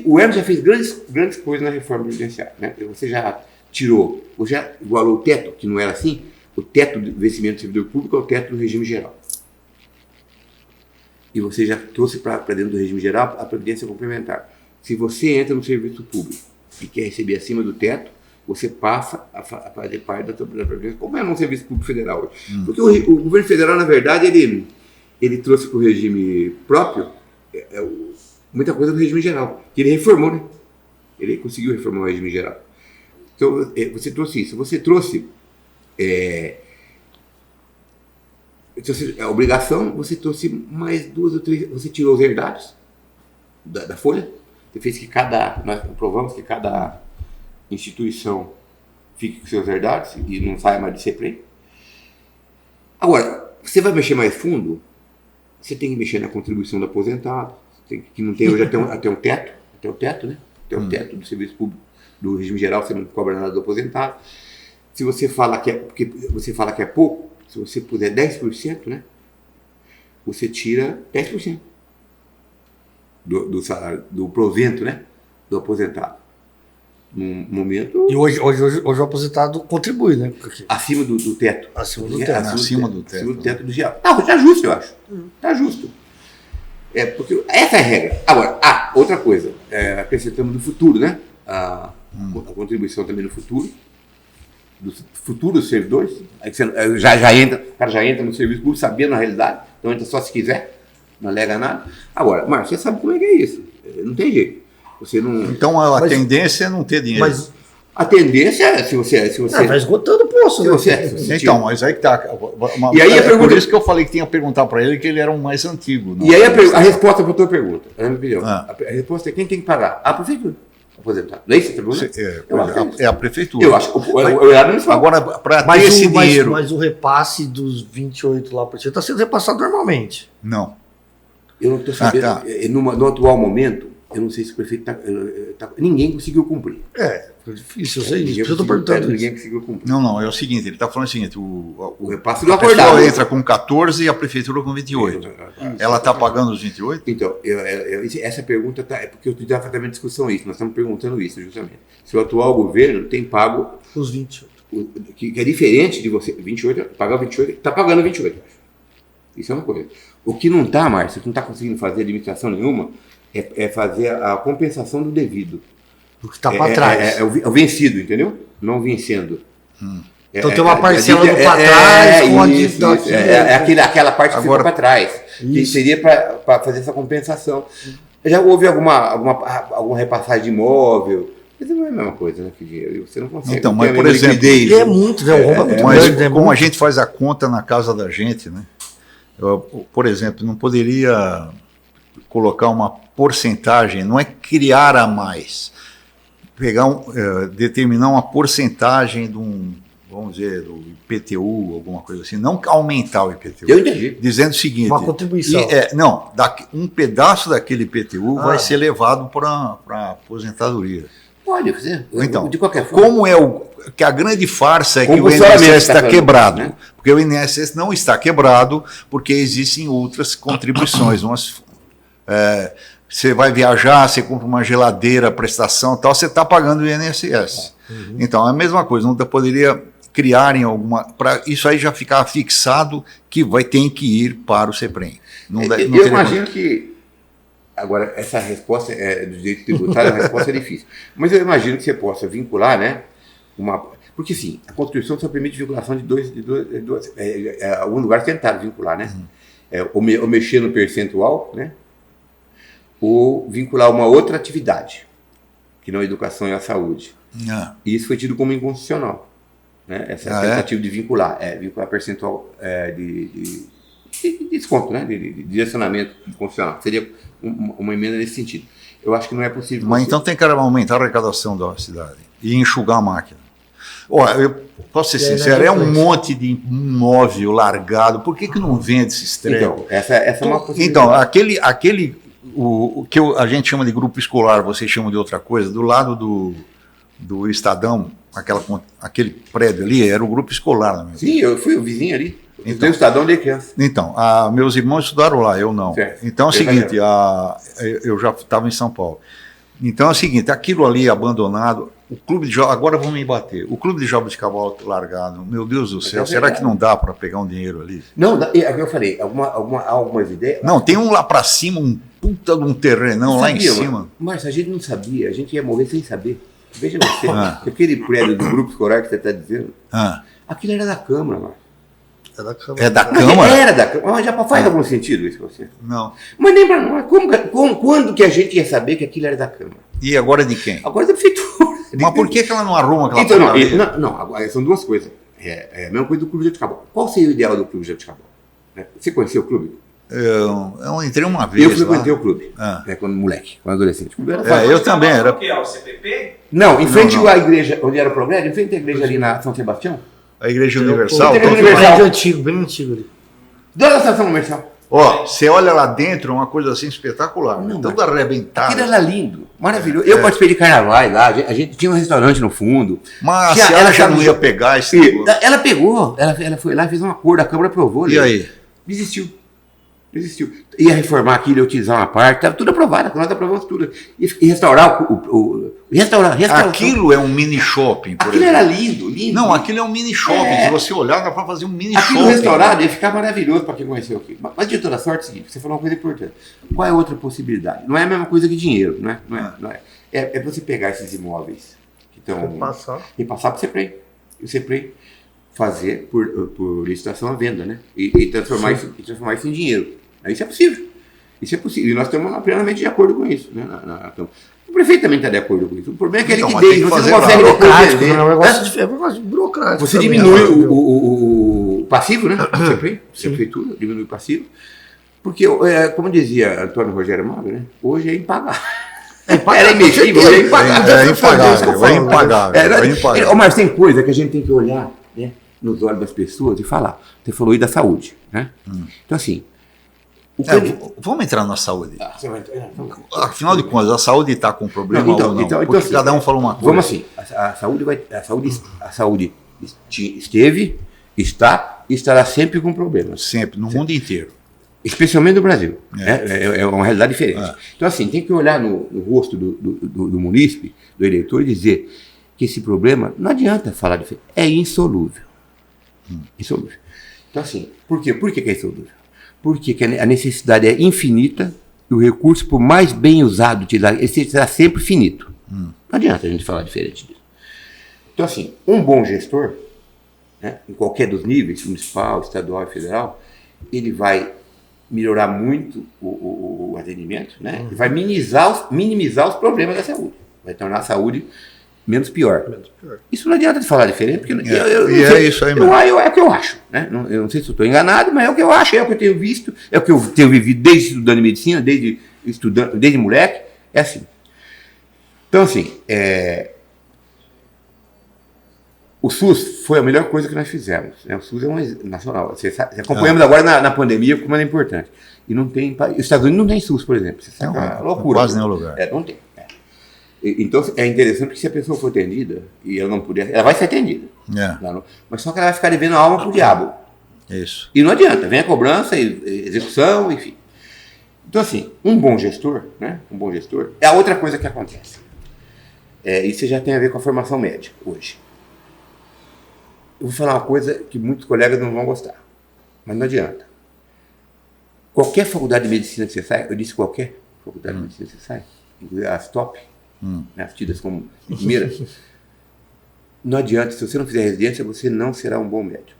o Hermes já fez grandes coisas na reforma previdenciária. Né? Você já tirou, ou já igualou o teto, que não era assim, o teto do investimento do servidor público ao teto do regime geral. E você já trouxe para dentro do regime geral a previdência complementar. Se você entra no serviço público e quer receber acima do teto, você passa a fazer parte da Previdência, como é no serviço público federal hoje. Porque o governo federal, na verdade, ele trouxe para o regime próprio muita coisa do regime geral, que ele reformou, né? Ele conseguiu reformar o regime geral. Então, você trouxe isso. Você trouxe a obrigação, você trouxe mais 2 ou 3, você tirou os herdados da folha, você fez que nós aprovamos que cada instituição fique com seus herdados e não saia mais de CEPREM. Agora, você vai mexer mais fundo, você tem que mexer na contribuição do aposentado, que não tem hoje até o teto, né? Até o teto do serviço público, do regime geral, você não cobra nada do aposentado. Se você fala porque você fala que é pouco, se você puder 10%, né? Você tira 10% do salário, do provento, né? Do aposentado. Num momento... E hoje o aposentado contribui, né? Acima do teto. Acima do teto. Acima do teto. Acima do teto do geral. Tá justo, eu acho. Tá justo. Porque essa é a regra. Agora, outra coisa. Acrescentamos do futuro, né? A contribuição também no futuro. Dos futuros servidores. Aí você, o cara já entra no serviço público sabendo a realidade. Então entra só se quiser. Não alega nada. Agora, Márcio, você sabe como é que é isso. Não tem jeito. Você não... Então a tendência é não ter dinheiro. Mas a tendência é se você vai esgotando o poço. Então, mas aí que tá. E aí a pergunta... Por isso que eu falei que tinha que perguntar para ele que ele era um mais antigo. E aí a resposta para a tua pergunta, na minha opinião, a resposta é quem tem que pagar? A prefeitura. aposentado. Não é isso que você É a prefeitura. Eu acho que o erário municipal. Agora, para ter esse dinheiro... Mas o repasse dos 28 lá por cento está sendo repassado normalmente. Não. Eu não estou sabendo. No atual momento, eu não sei se o prefeito ninguém conseguiu cumprir. É difícil, eu sei isso. Eu estou perguntando isso. Ninguém conseguiu cumprir. Não, é o seguinte, ele está falando o seguinte, o repasse do a acordado. pessoa entra com 14 e a prefeitura com 28. Ela está pagando os 28? Então, essa pergunta é porque eu estava fazendo uma discussão isso, nós estamos perguntando isso justamente. Se o atual governo tem pago os 28. Que é diferente de você, 28, pagar 28, está pagando 28, eu acho. Isso é uma coisa. O que não está, Márcio, que não está conseguindo fazer administração nenhuma, é fazer a compensação do devido. Do que está para trás. É o vencido, entendeu? Não vencendo. Então tem uma parcela do para trás com a dívida. Aquela parte que ficou para trás. Que seria para fazer essa compensação. Já houve alguma repassagem de imóvel. Mas não é a mesma coisa, né? Que dinheiro. Você não consegue. Então, mas por exemplo. É muito, muito mas grande, como a gente faz a conta na casa da gente, né? Eu, por exemplo, não poderia colocar uma porcentagem, não é criar a mais. Determinar uma porcentagem de vamos dizer, do IPTU, alguma coisa assim, não aumentar o IPTU. Eu entendi. Dizendo o seguinte... Uma contribuição. Um pedaço daquele IPTU vai ser levado para a aposentadoria. Pode fazer. Então, de qualquer forma. Como que a grande farsa é que o INSS está quebrado, né? Porque o INSS não está quebrado porque existem outras contribuições, você vai viajar, você compra uma geladeira, prestação e tal, você está pagando o INSS. Então, é a mesma coisa, não poderia criarem alguma... Para isso aí já ficar fixado que tem que ir para o CEPREM. Eu imagino que... Agora, essa resposta do direito tributário, a resposta é difícil. Mas eu imagino que você possa vincular, né? Porque, sim, a Constituição só permite vinculação de dois algum lugar tentaram vincular, né? Ou mexer no percentual, né? Ou vincular uma outra atividade, que não a educação e a saúde. E isso foi tido como inconstitucional, né? Essa tentativa de vincular percentual de desconto, né? De direcionamento constitucional. Seria uma emenda nesse sentido. Eu acho que não é possível. Mas então tem que aumentar a arrecadação da cidade e enxugar a máquina. Eu posso ser sincero, é um monte de imóvel largado. Por que não vende esses trem? Então, essa é uma possibilidade. Então, o que a gente chama de grupo escolar, vocês chamam de outra coisa, do lado do Estadão, aquele prédio ali, era o grupo escolar. Sim, eu fui o vizinho ali. Então, o Estadão de criança. Então, meus irmãos estudaram lá, eu não. Certo. Então é o seguinte, eu já estava em São Paulo. Então é o seguinte, aquilo ali abandonado, o clube de jogos, agora vão me bater, o clube de jogos de cavalo largado, meu Deus do céu, será que não dá para pegar um dinheiro ali? Não, eu falei, algumas ideias... Não, tem um lá para cima, um puta de um terrenão lá em cima. Mas a gente não sabia, a gente ia morrer sem saber. Veja você, aquele prédio do grupo escolar que você está dizendo, aquilo era da Câmara, mano. É da Câmara? Era da Câmara. Mas já faz algum sentido isso você? Não. Mas nem para nós. Quando que a gente ia saber que aquilo era da Câmara? E agora de quem? Agora da prefeitura. Mas por que ela não arruma aquela coisa? Não, são duas coisas. É a mesma coisa do Clube de Jabuticabal. Qual seria o ideal do Clube de Jabuticabal? Você conheceu o clube? Eu entrei uma vez. Eu frequentei o clube, quando moleque, quando adolescente. Eu também era. O que é o CPP? Não, em frente à igreja, onde era o Progresso, em frente à igreja ali na São Sebastião. A Igreja Universal? Bem antigo ali. Dona da Estação Comercial. Você olha lá dentro, é uma coisa assim espetacular. Tudo arrebentado. Aquilo era lindo, maravilhoso. Eu participei de carnavais lá, a gente tinha um restaurante no fundo. Mas ela já não ia pegar esse negócio. Ela pegou, ela foi lá e fez um acordo, a Câmara aprovou. E aí? Desistiu. Ia reformar aquilo, ia utilizar uma parte, estava tudo aprovado, nós aprovamos tudo. E restaurar restaurar. Aquilo é um mini shopping, por aquilo exemplo. Era lindo. Não, aquilo é um mini shopping. Se você olhar, dá para fazer um mini aquilo shopping. Restaurado ia ficar maravilhoso para quem conheceu aquilo. Mas de toda sorte, é o seguinte, você falou uma coisa importante. Qual é a outra possibilidade? Não é a mesma coisa que dinheiro, não é? É você pegar esses imóveis que estão... E passar para o CEPREM. E o CEPREM fazer por licitação à venda, né? E transformar isso em dinheiro. Isso é possível. E nós estamos plenamente de acordo com isso. Né? O prefeito também está de acordo com isso. O problema é que ele você não consegue burocrático, é um negócio burocrático. Você diminui o passivo, né? A prefeitura diminui o passivo. Porque, como dizia Antônio Rogério Mago, né? Hoje é impagável. Era imersivo, é impagável. É impagável. Mas tem coisa que a gente tem que olhar, né, nos olhos das pessoas e falar. Você falou aí da saúde, né? Então, assim... Vamos entrar na saúde. Afinal de contas, a saúde está com problema ou não? Porque assim, cada um falou uma coisa. Vamos assim, a saúde esteve, está e estará sempre com problemas. Sempre, no mundo inteiro. Especialmente no Brasil. É uma realidade diferente. Então, assim, tem que olhar no rosto do munícipe, do eleitor, e dizer que esse problema, não adianta falar diferente, é insolúvel. Insolúvel. Então, assim, por quê? Por que é insolúvel? Porque a necessidade é infinita e o recurso, por mais bem usado, ele será sempre finito. Não adianta a gente falar diferente disso. Então, assim, um bom gestor, né, em qualquer dos níveis, municipal, estadual e federal, ele vai melhorar muito o atendimento, né, e vai minimizar os problemas da saúde. Vai tornar a saúde menos pior. Isso não adianta de falar diferente, porque é isso aí mesmo. É o que eu acho. Né? Eu não sei se eu estou enganado, mas é o que eu acho, é o que eu tenho visto, é o que eu tenho vivido desde estudando medicina, desde moleque, é assim. Então, assim, o SUS foi a melhor coisa que nós fizemos. Né? O SUS é nacional. Você acompanhamos agora na pandemia como é importante. E não tem, os Estados Unidos não tem SUS, por exemplo. Você sabe, é uma loucura. Quase nenhum lugar. Não tem. Então, é interessante que se a pessoa for atendida, e ela não puder, ela vai ser atendida. Mas só que ela vai ficar devendo a alma pro diabo. Isso. E não adianta, vem a cobrança, execução, enfim. Então, assim, um bom gestor, né? Um bom gestor, é a outra coisa que acontece. Isso já tem a ver com a formação médica, hoje. Eu vou falar uma coisa que muitos colegas não vão gostar, mas não adianta. Qualquer faculdade de medicina que você sai, eu disse qualquer faculdade de medicina que você sai, inclusive as top, as tidas como primeira, não adianta, se você não fizer residência, você não será um bom médico.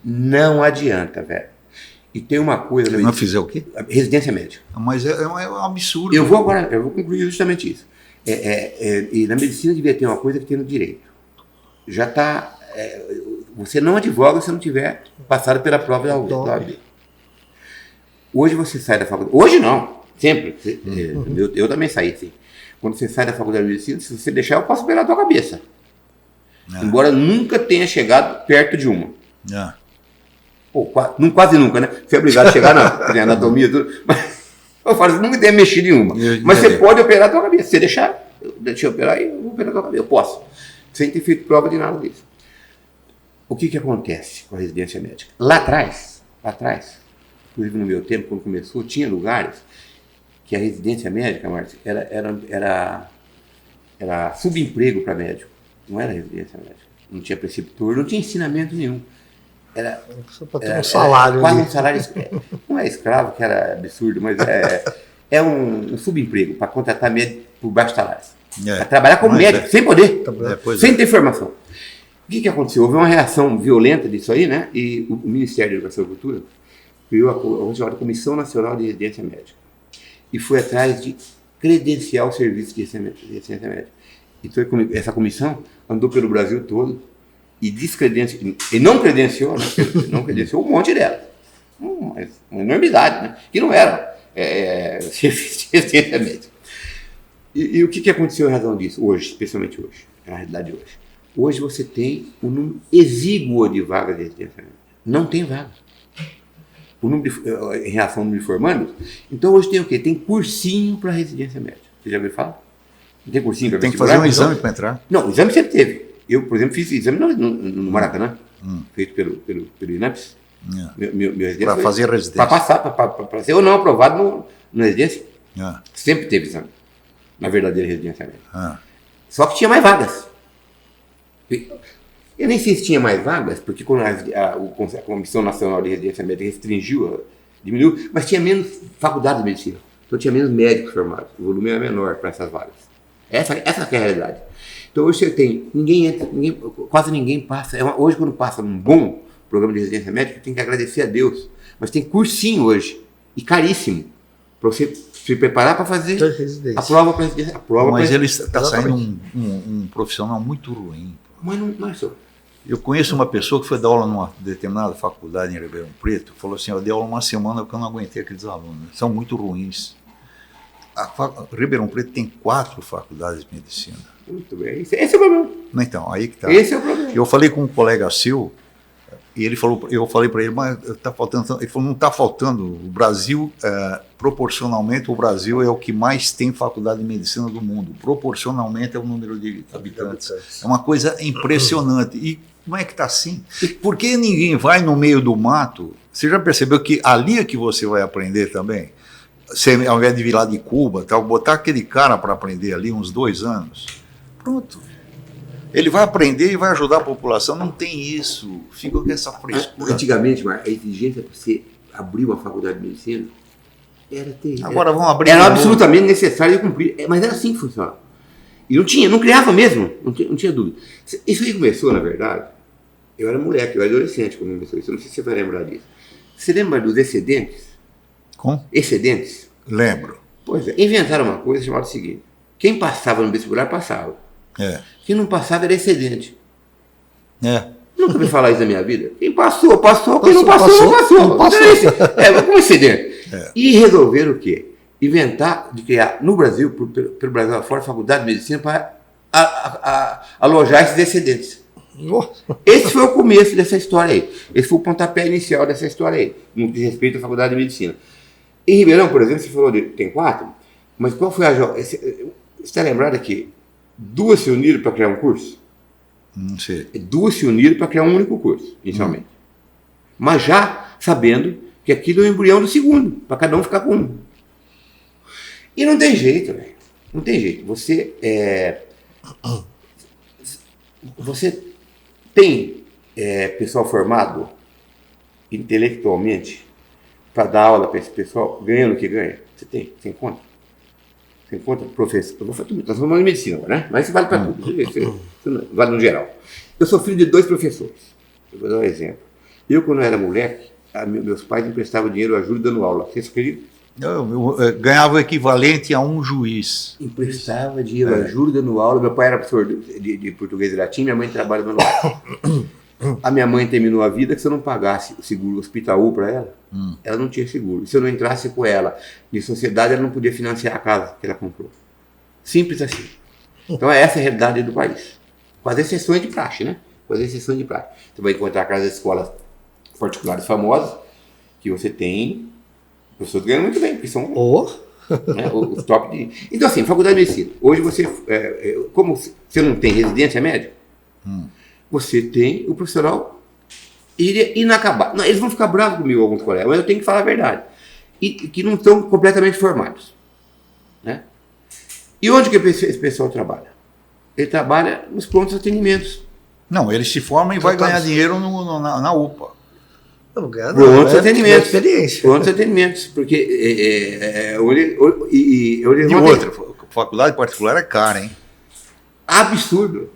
Não adianta, velho. E tem uma coisa... Se não fizer o quê? Residência médica. Mas é um absurdo. Eu vou concluir justamente isso. E na medicina devia ter uma coisa que tem no direito. Já está... você não advoga se não tiver passado pela prova da OAB. Hoje você sai da faculdade... Hoje não, sempre. Eu também saí, assim. Quando você sai da faculdade de medicina, se você deixar, eu posso operar a tua cabeça. Embora nunca tenha chegado perto de uma. Quase nunca, né? Você é obrigado a chegar na anatomia e tudo. Mas eu falo, nunca tenha mexido em uma. Mas você pode operar a tua cabeça. Se você deixar, deixa eu operar e eu vou operar a tua cabeça. Eu posso. Sem ter feito prova de nada disso. O que acontece com a residência médica? Lá atrás, inclusive no meu tempo, quando começou, tinha lugares que a residência médica, Márcio, era subemprego para médico. Não era residência médica. Não tinha preceptor, não tinha ensinamento nenhum. Era só para ter um salário. Quase um salário. Não é escravo, que era absurdo, mas é um subemprego para contratar médico por baixo salário. Para trabalhar como médico, sem poder, sem ter formação. O que aconteceu? Houve uma reação violenta disso aí, né? E o Ministério da Educação e Cultura criou a chamada Comissão Nacional de Residência Médica. E foi atrás de credenciar o serviço de residência médica. Então, essa comissão andou pelo Brasil todo e descredenciou, e não credenciou, né? Não credenciou um monte delas. Uma enormidade, né? Que não era serviço de residência médica. E o que aconteceu em razão disso? Hoje, especialmente hoje, na realidade hoje. Hoje você tem um número exíguo de vagas de residência médica. Não tem vaga. O número em relação ao número de formandos. Então hoje tem o quê? Tem cursinho para residência médica. Você já ouviu falar? Não tem cursinho para vestibular? Tem que fazer um exame para entrar? Não, o exame sempre teve. Eu, por exemplo, fiz exame no Maracanã, feito pelo INAPS. Para fazer residência. Para passar, para ser ou não aprovado na residência. Sempre teve exame. Na verdadeira residência médica. Só que tinha mais vagas. Eu nem sei se tinha mais vagas, porque quando a Comissão Nacional de Residência Médica restringiu, diminuiu, mas tinha menos faculdade de medicina. Então tinha menos médicos formados. O volume era menor para essas vagas. Essa é a realidade. Então hoje você tem, quase ninguém passa. Hoje, quando passa um bom programa de residência médica, tem que agradecer a Deus. Mas tem cursinho hoje, e caríssimo, para você se preparar para fazer a prova para residência. Mas ele está saindo um profissional muito ruim. Mas não é só. Eu conheço uma pessoa que foi dar aula numa determinada faculdade em Ribeirão Preto, falou assim, eu dei aula uma semana porque eu não aguentei aqueles alunos, são muito ruins. Ribeirão Preto tem 4 faculdades de medicina. Muito bem. Esse é o problema. Então, aí que tá. Esse é o problema. Eu falei com um colega seu, e eu falei para ele, mas está faltando. Ele falou, não está faltando. O Brasil, proporcionalmente, o Brasil é o que mais tem faculdade de medicina do mundo. Proporcionalmente é o número de habitantes. É uma coisa impressionante. E como é que está assim? Por que ninguém vai no meio do mato? Você já percebeu que ali é que você vai aprender também? Você, ao invés de vir lá de Cuba, tal, botar aquele cara para aprender ali uns 2 anos. Pronto. Ele vai aprender e vai ajudar a população. Não tem isso. Fica com essa frescura. Antigamente, a exigência para você abrir uma faculdade de medicina era terrível. Agora vão abrir. Era absolutamente necessário de cumprir. Mas era assim que funcionava. E não criava mesmo. Não tinha dúvida. Isso aí começou, na verdade. Eu era moleque, eu era adolescente quando começou isso. Eu não sei se você vai lembrar disso. Você lembra dos excedentes? Como? Excedentes? Lembro. Pois é. Inventaram uma coisa chamada o seguinte: quem passava no vestibular, passava. Quem não passava era excedente. Nunca ouvi falar isso na minha vida. Quem passou, passou. Quem não passou, passou. Como excedente. E resolveram o quê? Inventar de criar no Brasil, pelo Brasil afora, faculdade de medicina para alojar esses excedentes. Esse foi o começo dessa história aí. Esse foi o pontapé inicial dessa história aí, no que diz respeito à faculdade de medicina. Em Ribeirão, por exemplo, você falou de tem 4, mas qual foi a... Você está lembrado que 2 se uniram para criar um curso? Não sei. 2 se uniram para criar um único curso, inicialmente. Mas já sabendo que aquilo é o embrião do segundo, para cada um ficar com um. E não tem jeito, velho. Não tem jeito. Você tem pessoal formado intelectualmente para dar aula para esse pessoal ganhando o que ganha? Você tem? Você encontra? Você encontra professor? Nós estamos falando de medicina agora, né? Mas isso vale para tudo. Isso vale no geral. Eu sou filho de 2 professores. Eu vou dar um exemplo. Eu, quando era moleque, meus pais emprestavam dinheiro à ajuda dando aula. Vocês acreditam? Eu ganhava o equivalente a um juiz. Emprestava dinheiro à ajuda dando aula. Meu pai era professor de português e latim, minha mãe trabalha dando aula. A minha mãe terminou a vida que se eu não pagasse o seguro hospitalu para ela, ela não tinha seguro. E se eu não entrasse com ela de sociedade, ela não podia financiar a casa que ela comprou. Simples assim. Então essa é a realidade do país. Com as exceções de praxe, né? Com as exceções de praxe. Você vai encontrar aquelas escolas particulares famosas que você tem pessoas ganhando muito bem, porque são os top de... Então assim, faculdade de medicina. Hoje você, como você não tem residência médica, você tem o profissional inacabado. Não, eles vão ficar bravos comigo, alguns colegas, mas eu tenho que falar a verdade. E que não estão completamente formados. Né? E onde que esse pessoal trabalha? Ele trabalha nos prontos atendimentos. Não, ele se forma e vai ganhar dinheiro na UPA. Prontos atendimentos. Prontos atendimentos. Porque e outra, faculdade particular é cara, hein? Absurdo.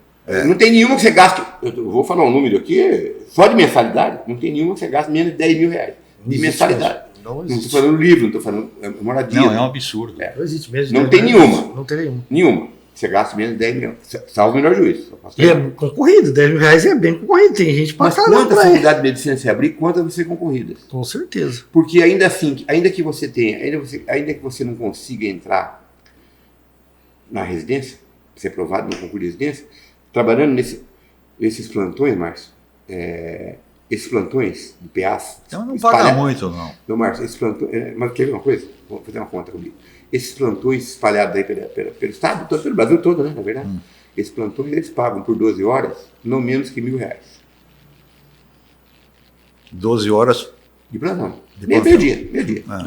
Não tem nenhuma que você gaste, eu vou falar um número aqui, só de mensalidade, não tem nenhuma que você gaste menos de 10 mil reais de mensalidade. Não estou falando livro, não estou falando moradia. Não, é um absurdo. Não existe mesmo. Não tem nenhuma. Não tem nenhuma. Nenhuma. Você gasta menos de 10 mil, salvo o melhor juízo. E é concorrido, 10 mil reais é bem concorrido, tem gente para caramba. Mas quantas faculdades de medicina você abrir, quantas vão ser concorridas? Com certeza. Porque ainda assim, ainda que você não consiga entrar na residência, ser aprovado no concurso de residência, trabalhando nesses plantões, Márcio, esses plantões de PAs... Então não paga muito, não. Não, Márcio, esses plantões... Mas quer ver uma coisa? Vou fazer uma conta comigo. Esses plantões espalhados aí pelo estado, pelo Brasil todo, né, na verdade, esses plantões eles pagam por 12 horas não menos que R$1.000. 12 horas? De plantão. Meio dia.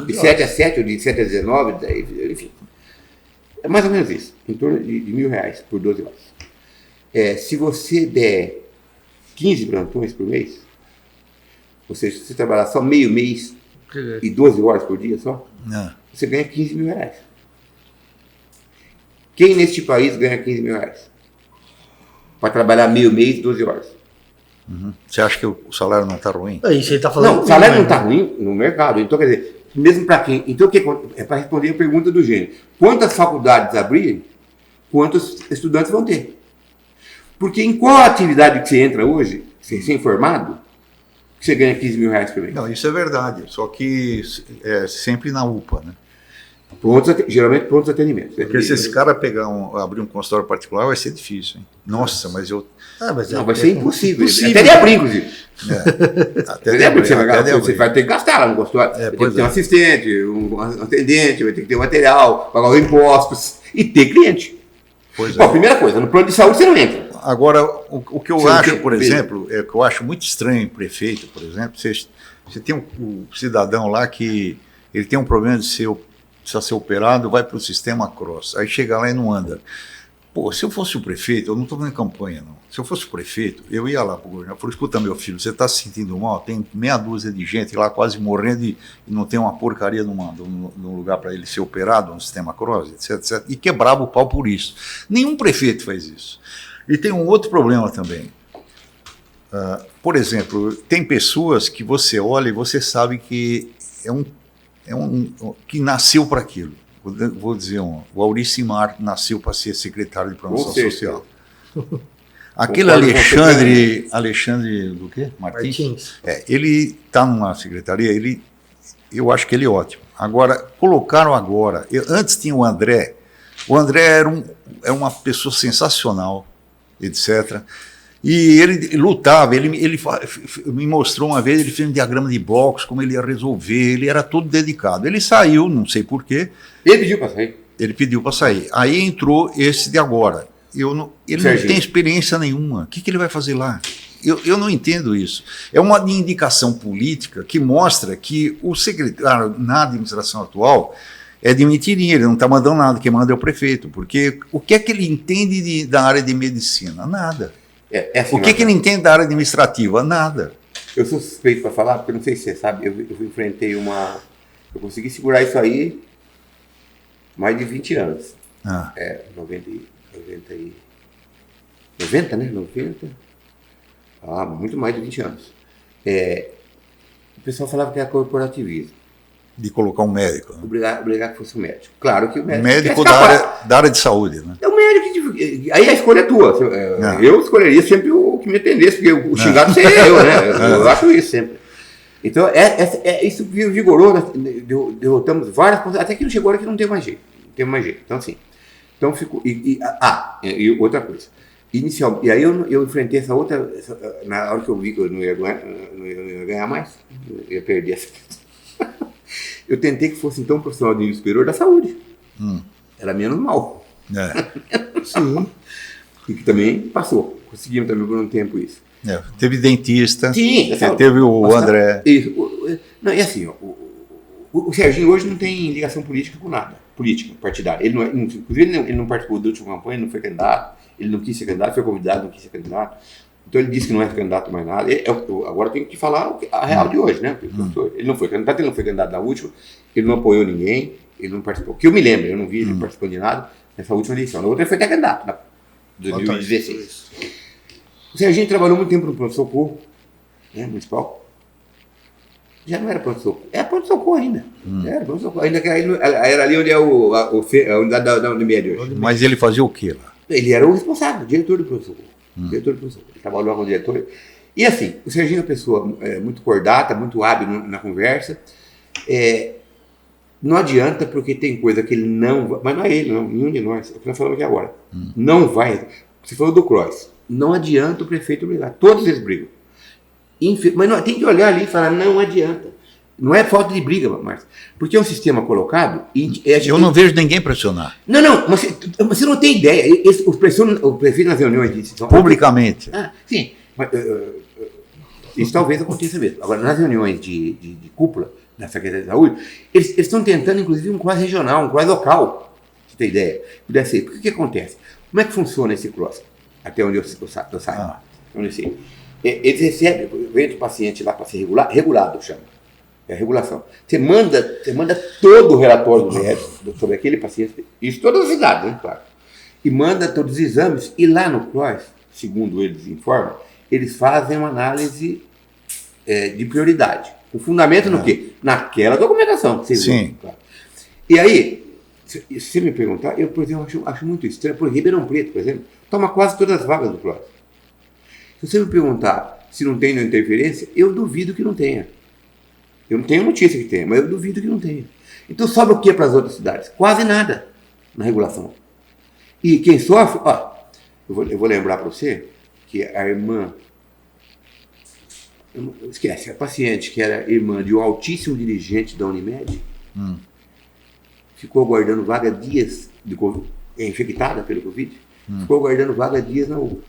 De 7 a 7, ou de 7 a 19, enfim. É mais ou menos isso, em torno de R$1.000 por 12 horas. Se você der 15 plantões por mês, ou seja, se você trabalhar só meio mês e 12 horas por dia só, você ganha R$15.000. Quem neste país ganha R$15.000? Para trabalhar meio mês e 12 horas. Você acha que o salário não está ruim? Isso ele está falando. Não, o salário não está ruim no mercado. Então, quer dizer, mesmo para quem... Então, é para responder a pergunta do gênero. Quantas faculdades abrirem, quantos estudantes vão ter? Porque em qual atividade que você entra hoje, recém-formado, que você ganha R$15.000 por mês? Não, isso é verdade. Só que é sempre na UPA, né? Geralmente prontos atendimentos. Porque se esse cara abrir um consultório particular, vai ser difícil, hein? Nossa, mas eu... Não, vai ser impossível. Até de abrir, inclusive. Até de abrir. Você vai ter que gastar lá no consultório. Vai ter que ter um assistente, um atendente, vai ter que ter material, pagar os impostos e ter cliente. Bom, primeira coisa, no plano de saúde você não entra. Agora, o que eu acho, por exemplo, é que eu acho muito estranho em prefeito, por exemplo, você tem um cidadão lá que ele tem um problema precisa ser operado, vai para o sistema CROSS, aí chega lá e não anda. Pô, se eu fosse o prefeito, eu não estou fazendo campanha, não. Se eu fosse o prefeito, eu ia lá para o governador e falei, escuta, meu filho, você está se sentindo mal? Tem meia dúzia de gente lá quase morrendo e não tem uma porcaria num lugar para ele ser operado, no sistema CROSS, etc, etc. E quebrava o pau por isso. Nenhum prefeito faz isso. E tem um outro problema também. Por exemplo, tem pessoas que você olha e você sabe que que nasceu para aquilo. Vou dizer o Auricimar nasceu para ser secretário de promoção social. Aquele Alexandre do quê? Martins. Ele está numa secretaria, eu acho que ele é ótimo. Agora, colocaram antes tinha o André era uma pessoa sensacional, etc. E ele lutava, ele me mostrou uma vez, ele fez um diagrama de blocos, como ele ia resolver, ele era todo dedicado. Ele saiu, não sei porquê. Ele pediu para sair? Ele pediu para sair. Aí entrou esse de agora. Ele não tem experiência nenhuma. O que ele vai fazer lá? Eu não entendo isso. É uma indicação política que mostra que o secretário na administração atual é de mentirinha, ele não está mandando nada, quem manda é o prefeito. Porque o que é que ele entende da área de medicina? Nada. Assim, o que ele entende da área administrativa? Nada. Eu sou suspeito para falar, porque não sei se você sabe, eu enfrentei eu consegui segurar isso aí mais de 20 anos. 90, né? 90. Muito mais de 20 anos. O pessoal falava que era corporativismo. De colocar um médico. Né? Obrigar que fosse um médico. Claro que o médico... Médico da área de saúde, né? É o médico que... Aí a escolha é tua. Eu escolheria sempre o que me atendesse, porque o xingado seria eu, né? Eu acho isso sempre. Então, isso vigorou, derrotamos várias coisas, até que não chegou a hora que não tem mais jeito. Então, assim... Então, ficou... E outra coisa. E aí eu enfrentei essa outra... Na hora que eu vi que eu não ia ganhar mais, eu ia perder essa... Eu tentei que fosse então um profissional de nível superior da saúde. Era menos mal. Sim. E que também passou. Conseguimos também por um tempo isso. Teve dentista. Sim. Teve o André. Isso. Não, é assim, o Serginho hoje não tem ligação política com nada. Política, partidária. Inclusive ele não participou da última campanha, ele não foi candidato. Ele não quis ser candidato, foi convidado, não quis ser candidato. Então ele disse que não é candidato mais nada. Agora tem que falar a real de hoje, né? Ele não foi candidato na última, ele não apoiou ninguém, ele não participou. Que eu me lembro, eu não vi ele participando de nada nessa última eleição. Na outra ele foi até candidato, na 2016. O Serginho trabalhou muito tempo no pronto-socorro, né, municipal. Já não era pronto-socorro. Era pronto-socorro ainda. Era pronto-socorro. Ainda era ali onde é a unidade da Unimed hoje. Mas ele fazia o quê lá? Ele era o responsável, o diretor do pronto-socorro. Ele trabalhou como diretor. E assim, o Serginho é uma pessoa muito cordata, muito hábil na conversa. Não adianta, porque tem coisa que ele não vai. Mas não é ele, não, nenhum de nós. É o que nós falamos aqui agora. Não vai. Você falou do CROSS. Não adianta o prefeito brigar. Todos eles brigam. Mas não, tem que olhar ali e falar, não adianta. Não é falta de briga, Márcio. Porque é um sistema colocado... Eu não vejo ninguém pressionar. Não, mas você não tem ideia. O prefeito nas reuniões disse... Publicamente. Sim. Mas, isso talvez aconteça mesmo. Agora, nas reuniões de cúpula da Secretaria de Saúde, eles estão tentando, inclusive, um CROSS regional, um CROSS local. Você tem ideia? Pudesse ser. Porque o que acontece? Como é que funciona esse CROSS? Até onde eu saiba. Eles recebem, vem o paciente lá para ser regulado, chama. É a regulação. Você manda todo o relatório do médico sobre aquele paciente, isso todas as cidades, né, claro. E manda todos os exames, e lá no CROSS, segundo eles informam, eles fazem uma análise de prioridade. O fundamento no quê? Naquela documentação. Sim. Claro. E aí, se você me perguntar, eu, por exemplo, acho muito estranho, por Ribeirão Preto, por exemplo, toma quase todas as vagas do CROSS. Se você me perguntar se não tem interferência, eu duvido que não tenha. Eu não tenho notícia que tenha, mas eu duvido que não tenha. Então sobra o que para as outras cidades? Quase nada na regulação. E quem sofre, eu vou lembrar para você que a irmã, esquece, a paciente que era irmã de um altíssimo dirigente da Unimed, ficou aguardando vaga dias, infectada pelo Covid, ficou aguardando vaga dias na UPA.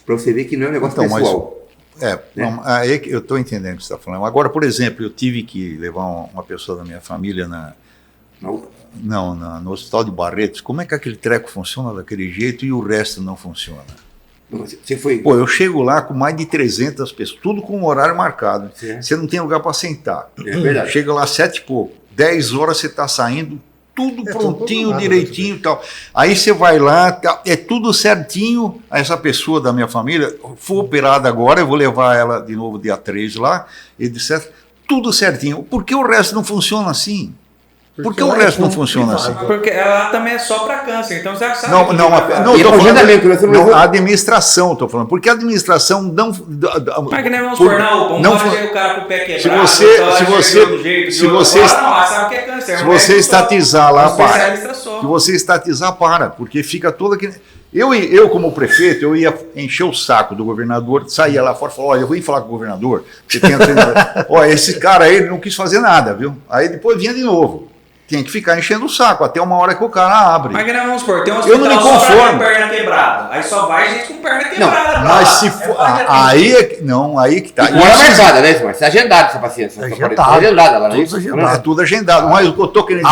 Para você ver que não é um negócio pessoal. Aí eu estou entendendo o que você está falando. Agora, por exemplo, eu tive que levar uma pessoa da minha família no Hospital de Barretos. Como é que aquele treco funciona daquele jeito e o resto não funciona? Você foi... Pô, eu chego lá com mais de 300 pessoas, tudo com um horário marcado. Você não tem lugar para sentar. É verdade. Chega lá 7 e pouco, 10 horas você está saindo, tudo prontinho, direitinho e tal. Aí você vai lá, é tudo certinho. Essa pessoa da minha família foi operada agora, eu vou levar ela de novo dia 3 lá, etc. Tudo certinho. Por que o resto não funciona assim? Por que o resto não funciona assim? Porque ela também é só para câncer, então você já sabe. A administração, estou falando. Porque a administração não. Mas que nem vamos supor, não ter o cara com o pé quebrado. Se você estatizar lá, para. Se você estatizar, para. Porque fica todo aquele. Eu, como prefeito, eu ia encher o saco do governador, saía lá fora e falava, olha, eu vou ir falar com o governador, você tem olha, esse cara aí não quis fazer nada, viu? Aí depois vinha de novo. Tem que ficar enchendo o saco, até uma hora que o cara abre. Mas que nós vamos supor, tem um hospital só com perna quebrada. Aí só vai gente com perna quebrada. Não, mas se for. Aí que tá. Não é marcada, né? Mas é agendado essa paciência. É agendada lá, não é? Tudo agendado. Mas o que eu estou querendo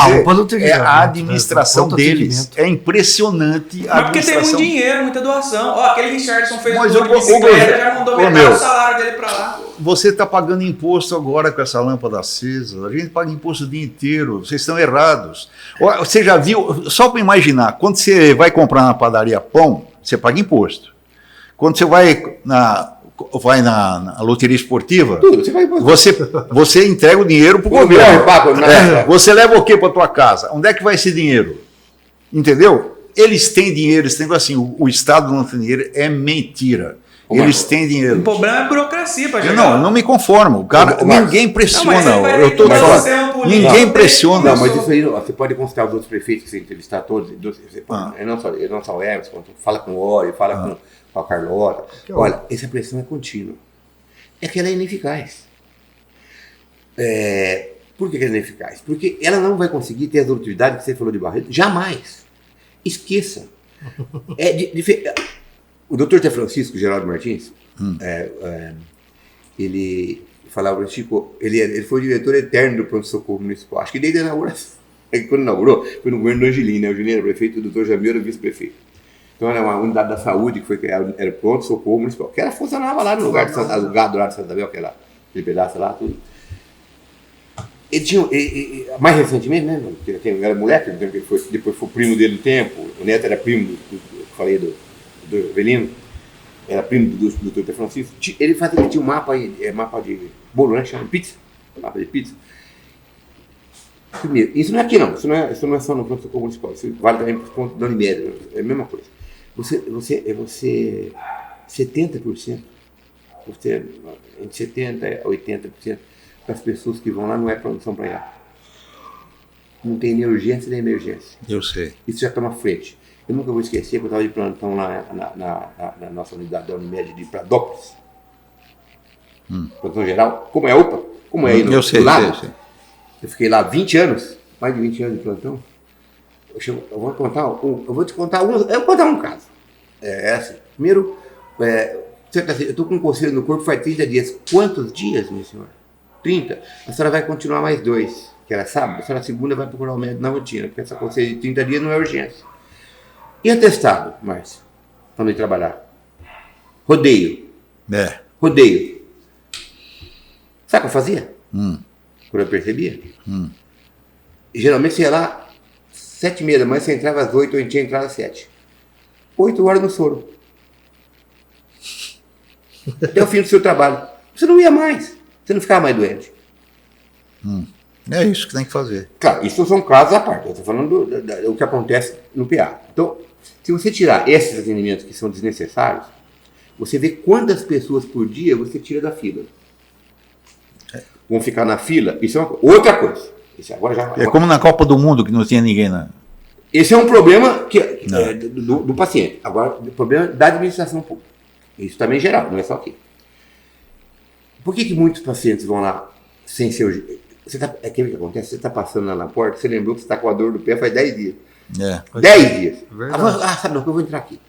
dizer é a administração deles. É impressionante a administração. Mas porque tem muito dinheiro, muita doação. Aquele Richardson fez um de bicicleta, já mandou metade do salário dele para lá. Você está pagando imposto agora com essa lâmpada acesa. A gente paga imposto o dia inteiro. Vocês estão errados. Você já viu, só para imaginar, quando você vai comprar na padaria pão, você paga imposto. Quando você vai na loteria esportiva, você entrega o dinheiro para o governo. Você leva o quê para a tua casa? Onde é que vai esse dinheiro? Entendeu? Eles têm dinheiro, eles têm assim, o Estado não tem dinheiro, é mentira. Eles têm dinheiro. O problema é a burocracia para chegar. Não me conformo. Ninguém pressiona. Eu estou falando. Ninguém pressiona. Não, mas isso aí, você pode consultar os outros prefeitos que você entrevistar todos. Não só o Emerson, fala com o Ori, fala com a Carlota. Olha, essa pressão é contínua. É que ela é ineficaz. Por que ela é ineficaz? Porque ela não vai conseguir ter as autoridades que você falou de Barreto. Jamais. Esqueça. O doutor Zé Francisco Geraldo Martins, ele falava, Chico, ele foi o diretor eterno do pronto-socorro municipal. Acho que desde a inauguração. Quando inaugurou, foi no governo do Angelino, né? O Angelino era prefeito, o doutor Jamil era vice-prefeito. Então era uma unidade da saúde que foi criada, era pronto-socorro municipal, que ela funcionava lá no lugar alugado lá de Santa Isabel, aquele pedaço lá, tudo. Ele tinha, mais recentemente, né? Porque ele era moleque, depois foi primo dele no tempo, o neto era primo falei do Avelino, era primo do Dr. Francisco. Ele tinha um mapa de bolo, né? Chama pizza. Mapa de pizza. Primeiro, isso não é aqui não. Isso não é só no pronto-socorro municipal. Isso vale também para os pontos da Unimed. É a mesma coisa. Você 70%, entre 70% e 80% das pessoas que vão lá não são para lá. Não tem nem urgência nem emergência. Eu sei. Isso já toma frente. Eu nunca vou esquecer que eu estava de plantão lá na nossa unidade da Unimed de Pradópolis. Plantão geral. Como é a UPA? Como é aí no lado? Sei. Eu fiquei lá 20 anos, mais de 20 anos de plantão. Eu vou te contar um caso. Assim. Primeiro, eu estou com um conselho no corpo faz 30 dias. Quantos dias, minha senhora? 30. A senhora vai continuar mais 2, que era sábado. A senhora segunda vai procurar o médico na rotina, porque essa conselho de 30 dias não é urgência. E atestado, Márcio, quando eu trabalhar? Rodeio. Rodeio. Sabe o que eu fazia? Quando eu percebia? E, geralmente você ia lá 7h30 da manhã, você entrava às 8, ou a gente tinha entrado às 7. 8 horas no soro. Até o fim do seu trabalho. Você não ia mais. Você não ficava mais doente. É isso que tem que fazer. Claro, isso são casos à parte. Eu estou falando do que acontece no PA. Então, se você tirar esses atendimentos que são desnecessários, você vê quantas pessoas por dia você tira da fila. vão ficar na fila. Isso é outra coisa. Isso agora já, É como na Copa do Mundo, que não tinha ninguém na... Esse é um problema do paciente. Agora, o problema da administração pública. Isso também é geral, não é só aqui. Por que muitos pacientes vão lá sem ser... É aquilo que acontece, você está passando lá na porta, você lembrou que você está com a dor do pé faz 10 dias. 10 dias. Sabe, não, que eu vou entrar aqui.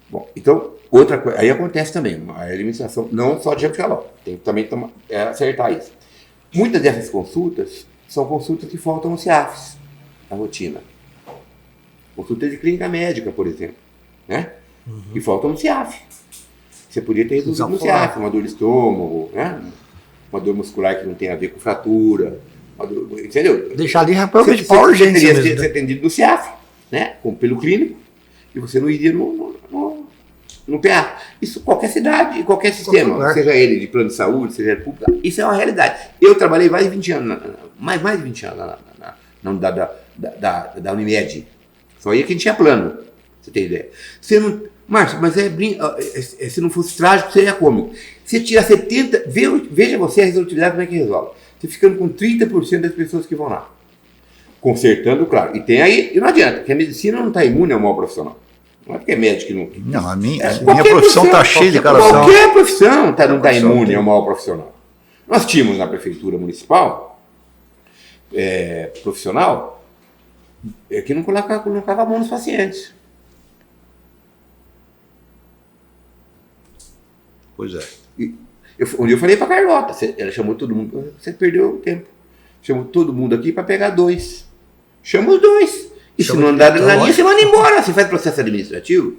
Bom, então, outra coisa, aí acontece também, a administração, não só de jabuticabal, tem que também acertar isso. Muitas dessas consultas são consultas que faltam os CIAFs na rotina. Consulta de clínica médica, por exemplo, né? E faltam no CIAF. Você podia ter resolvido no CIAF, uma dor de estômago, né? Uma dor muscular que não tem a ver com fratura, entendeu? Deixar ali realmente para urgência mesmo. Você teria ser atendido no CIAF, né? Pelo clínico, e você não iria no PA. Isso qualquer cidade, qualquer sistema, seja ele de plano de saúde, seja ele público, isso é uma realidade. Eu trabalhei mais de 20 anos, mais de 20 anos na unidade da Unimed. Só ia quem tinha plano, você tem ideia. Você não, Márcio, mas se não fosse trágico, seria cômico. Você tira 70, veja você a resolutividade como é que resolve. Você ficando com 30% das pessoas que vão lá. Consertando, claro. E tem aí, e não adianta, porque a medicina não está imune ao mal profissional. Não é porque é médico que não... Não, a minha profissão está cheia de caração. Qualquer profissão não está imune ao mal profissional. Nós tínhamos na prefeitura municipal, profissional, que não colocava a mão nos pacientes. Pois é. Um dia eu falei para a Carlota, ela chamou todo mundo, você perdeu o tempo. Chamou todo mundo aqui para pegar 2. Chama os 2. E se não andar na linha, você manda embora. Você faz processo administrativo.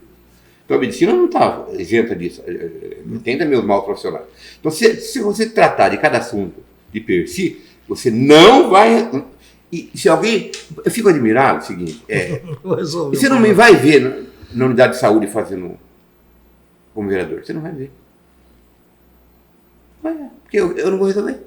Então a medicina não está isenta disso. Tem também os maus profissionais. Então, se você tratar de cada assunto de per si, você não vai. E se alguém. Eu fico admirado, o seguinte. Você não me vai ver na unidade de saúde fazendo como vereador. Você não vai ver. Porque eu não vou resolver.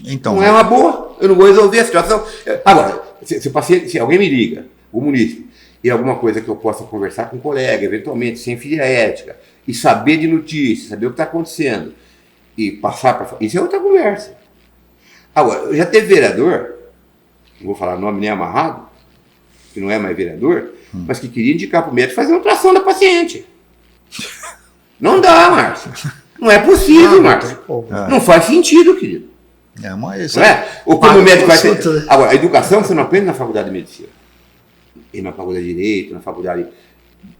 Então, não é uma boa. Eu não vou resolver a situação. Agora, se alguém me liga, o munícipe, e alguma coisa que eu possa conversar com um colega, eventualmente, sem filha ética, e saber de notícias, saber o que está acontecendo, e passar para... Isso é outra conversa. Agora, já teve vereador, não vou falar nome nem amarrado, que não é mais vereador, mas que queria indicar para o médico fazer uma ultrassom da paciente. Não dá, Márcio. Não é possível, Márcio. Não faz sentido, querido. Mas não é? Ou como o médico vai ter... Agora, a educação você não aprende na faculdade de medicina. E na faculdade de direito, na faculdade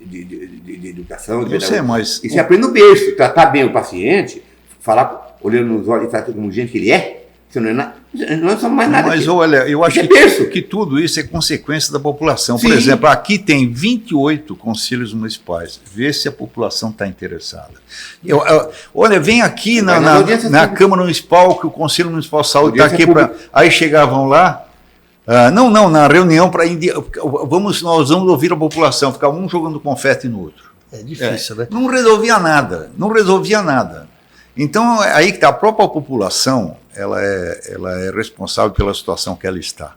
de educação, de sei, mas... E você aprende no berço, tratar bem o paciente, falar, olhando nos olhos e tratar como gente que ele é, você não é só mais nada. Mas olha, eu acho que tudo isso é consequência da população. Sim. Por exemplo, aqui tem 28 conselhos municipais. Vê se a população está interessada. Olha, vem aqui na Câmara Municipal, que o Conselho Municipal de Saúde está aqui para... Aí chegavam lá, na reunião para... Nós vamos ouvir a população, ficar um jogando confete no outro. É difícil, né? Não resolvia nada. Então, aí que está, a própria população, ela é responsável pela situação que ela está.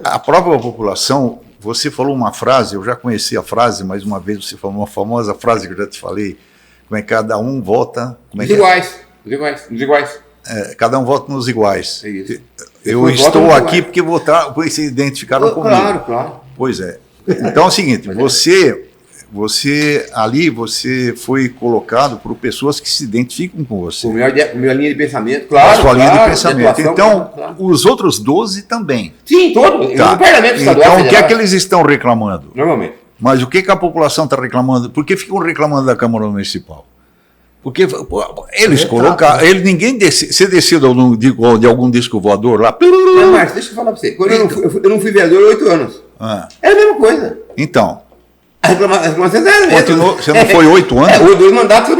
A própria população, você falou uma frase, eu já conheci a frase, mais uma vez você falou uma famosa frase que eu já te falei, como é que cada um vota... Nos iguais. Cada um vota nos iguais. É isso. Eu estou aqui porque se identificaram comigo. Claro. Pois é. Então é o seguinte, você foi colocado por pessoas que se identificam com você. Com a minha linha de pensamento, claro. A sua linha de pensamento. Atuação, então, claro. Os outros 12 também. Sim, todos. Tá. No Parlamento Estadual. Então, o que é que eles estão reclamando? Normalmente. Mas o que a população está reclamando? Por que ficam reclamando da Câmara Municipal? Porque eles colocaram... Ninguém você desceu de algum disco voador lá... Não, Márcio, deixa eu falar para você. Quando eu não fui vereador há 8 anos. É a mesma coisa. Então... A reclamação era mesmo. Você não foi 8 anos? 2 mandatos,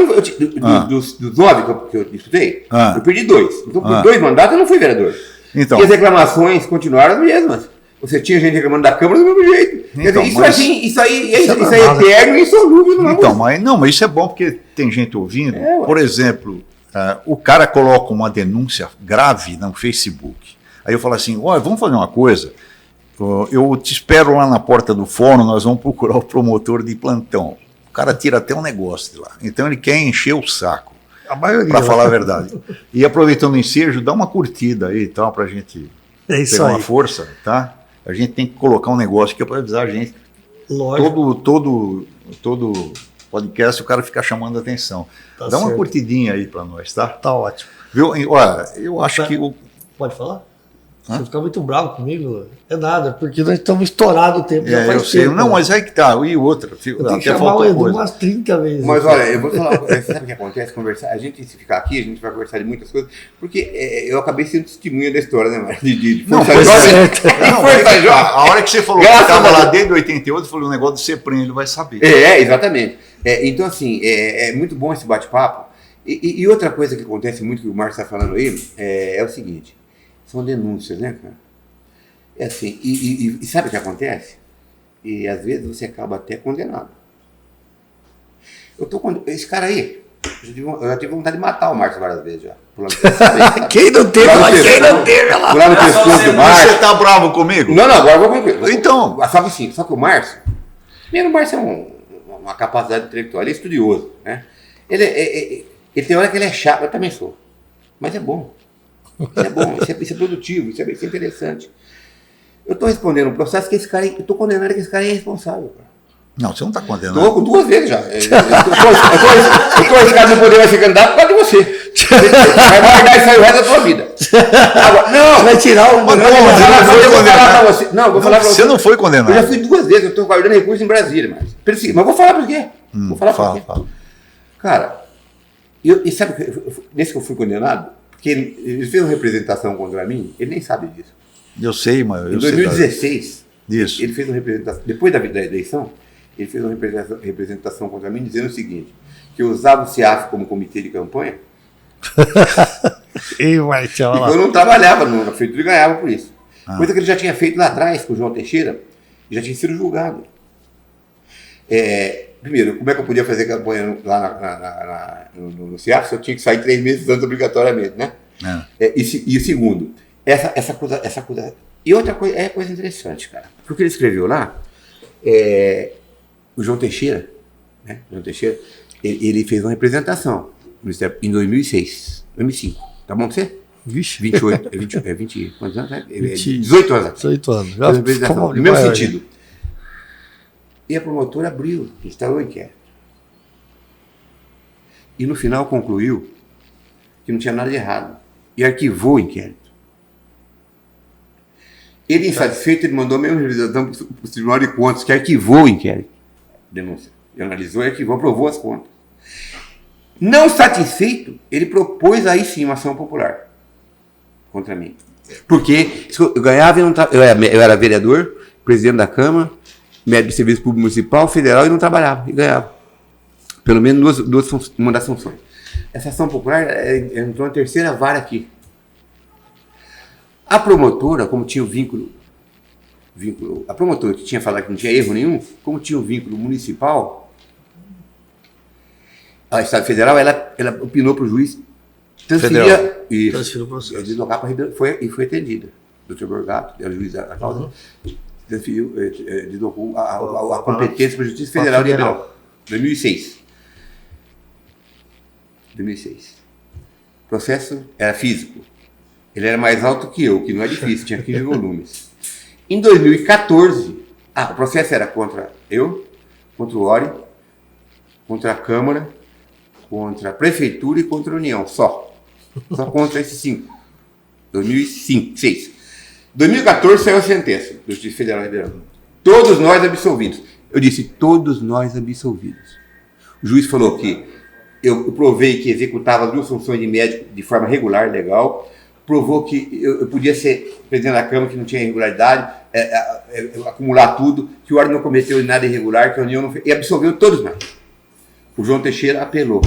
dos 9 que eu disputei, eu perdi 2. Então, por 2 mandatos, eu não fui vereador. Então, e as reclamações continuaram as mesmas. Você tinha gente reclamando da Câmara do mesmo jeito. Então, isso aí é eterno e insolúvel. Então, mas isso é bom porque tem gente ouvindo. Por exemplo, o cara coloca uma denúncia grave no Facebook. Aí eu falo assim, vamos fazer uma coisa... Eu te espero lá na porta do fórum, nós vamos procurar o promotor de plantão. O cara tira até um negócio de lá. Então ele quer encher o saco. A maioria. Para falar a verdade. E aproveitando o ensejo, dá uma curtida aí, tá, pra gente ter uma força, tá? A gente tem que colocar um negócio que é para avisar a gente. Lógico. Todo podcast o cara fica chamando a atenção. Tá dá uma certo. curtidinha aí para nós, tá? Tá ótimo. Viu? Olha, eu acho que Pode falar? Hã? Você fica muito bravo comigo? É nada, porque nós estamos estourados o tempo. já eu faz sei. tempo. Não, mas aí que tá. E outra. Eu tenho que Até chamar o faltou Edu coisa. umas 30 vezes. Mas olha, eu vou falar, sabe o que acontece? Conversar, a gente, se ficar aqui, a gente vai conversar de muitas coisas, porque eu acabei sendo testemunha da história, né, Mário? De Não, Força foi Jovem. certo. Não, Força Jovem. a hora que você falou que Graças estava a lá Deus. desde 88, eu falei, o negócio do CEPREM, ele vai saber. Exatamente. Então, assim, é muito bom esse bate-papo. E outra coisa que acontece muito, que o Márcio está falando aí, é o seguinte, são denúncias, né, cara? É assim, e sabe o que acontece? E às vezes você acaba até condenado. Esse cara aí, eu já tive vontade de matar o Márcio várias vezes já. Quem não teve lá? Quem não teve lá? Pular no pescoço do Márcio. Você tá bravo comigo? Não, agora eu vou concluir. Então. Só que o Márcio, primeiro o Márcio é uma capacidade intelectual, ele é estudioso, né? Ele tem hora que ele é chato, eu também sou. Mas é bom. Isso é produtivo, isso é interessante. Eu estou respondendo um processo que esse cara, eu estou condenando que esse cara é irresponsável, cara. Não, você não está condenando. Estou 2 vezes já. Eu estou arriscado de não poder mais ser candidato por causa de você. Vai guardar isso aí o resto da sua vida. Agora, não, Vai tirar o. Mas como? Você não foi condenado. Vou falar pra você. Você não foi condenado. Eu já fui 2 vezes, eu estou guardando recurso em Brasília, mas vou falar por quê. Vou falar por quê. Fala. Cara, e sabe, nesse que eu fui condenado, porque ele fez uma representação contra mim, ele nem sabe disso. Eu sei, mas eu Em 2016, Isso. ele fez uma representação, depois da eleição, ele fez uma representação contra mim dizendo o seguinte, que eu usava o CIAF como comitê de campanha, Ei, Marcelo, e lá. eu não trabalhava na prefeitura e ganhava por isso. Coisa que ele já tinha feito lá atrás com o João Teixeira, e já tinha sido julgado. Primeiro, como é que eu podia fazer campanha lá no CIAF se eu tinha que sair 3 meses antes obrigatoriamente, né? E o segundo, essa coisa. E outra coisa, é coisa interessante, cara. Porque o que ele escreveu lá, o João Teixeira, né? Ele fez uma representação no Ministério em 2005. Tá bom pra você? Vixe. 28, 20, quantos anos? 20, 18 anos. 18 anos. Fez uma representação, no mesmo maior, sentido. E a promotora abriu, instalou o inquérito. E no final concluiu que não tinha nada de errado. E arquivou o inquérito. Ele, insatisfeito, ele mandou a mesma realização para o Tribunal de Contas, que arquivou o inquérito. Denúncia. Ele analisou e arquivou, aprovou as contas. Não satisfeito, ele propôs aí sim uma ação popular contra mim. Porque eu ganhava, eu era vereador, presidente da Câmara, médico de serviço público municipal, federal, e não trabalhava, e ganhava. Pelo menos uma das funções. Essa ação popular entrou na 3ª vara aqui. A promotora, como tinha o vínculo, a promotora que tinha falado que não tinha erro nenhum, como tinha o vínculo municipal, a Estado Federal, ela opinou para o juiz transferir Transferiu o processo. Deslocar para Ribeirão, e foi atendida. Dr. Borgato, era o juiz da causa, transferiu, deslocou a competência para a Justiça Federal de Ribeirão. 2006. O processo era físico. Ele era mais alto que eu, que não é difícil, tinha 15 volumes. Em 2014, o processo era contra eu, contra o ORI, contra a Câmara, contra a Prefeitura e contra a União, só contra esses 5. 2006. 2014 saiu a sentença do Justiça Federal de Ribeirão. Todos nós absolvidos. Eu disse, todos nós absolvidos. O juiz falou que eu provei que executava as 2 funções de médico de forma regular, legal, provou que eu podia ser presidente da Câmara, que não tinha irregularidade, acumular tudo, que o órgão não cometeu nada irregular, que a União não fez, e absolveu todos nós. O João Teixeira apelou.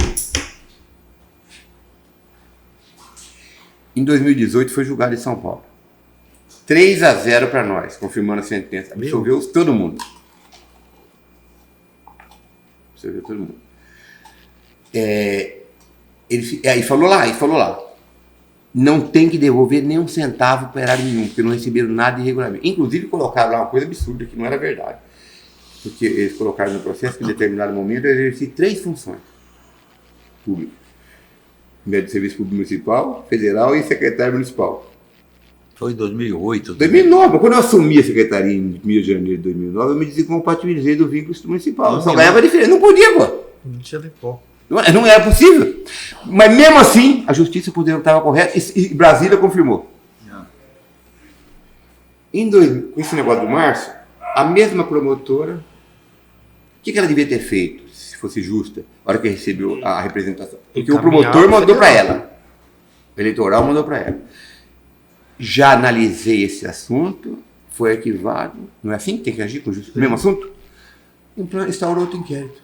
Em 2018 foi julgado em São Paulo. 3-0 para nós, confirmando a sentença. Absolveu todo mundo. Absolveu todo mundo. Ele falou lá. Não tem que devolver nem um centavo para erário nenhum, porque não receberam nada irregularmente. Inclusive colocaram lá uma coisa absurda que não era verdade. Porque eles colocaram no processo que em determinado momento eu exerci 3 funções públicas. Médico de Serviço Público Municipal, Federal e secretário municipal. Foi em 2008. 2009, quando eu assumi a secretaria em 1 de janeiro de 2009, eu me desincompatibilizei do vínculo municipal. Eu só ganhava diferença. Não podia, pô. Não tinha nem como. Não era possível. Mas mesmo assim, a justiça estava correta e Brasília confirmou. Com esse negócio do Márcio, a mesma promotora, o que ela devia ter feito, se fosse justa, na hora que recebeu a representação? Porque o promotor mandou para ela. O eleitoral mandou para ela. Já analisei esse assunto, foi arquivado. Não é assim que tem que agir com justiça? O mesmo assunto? Então, instaurou outro inquérito.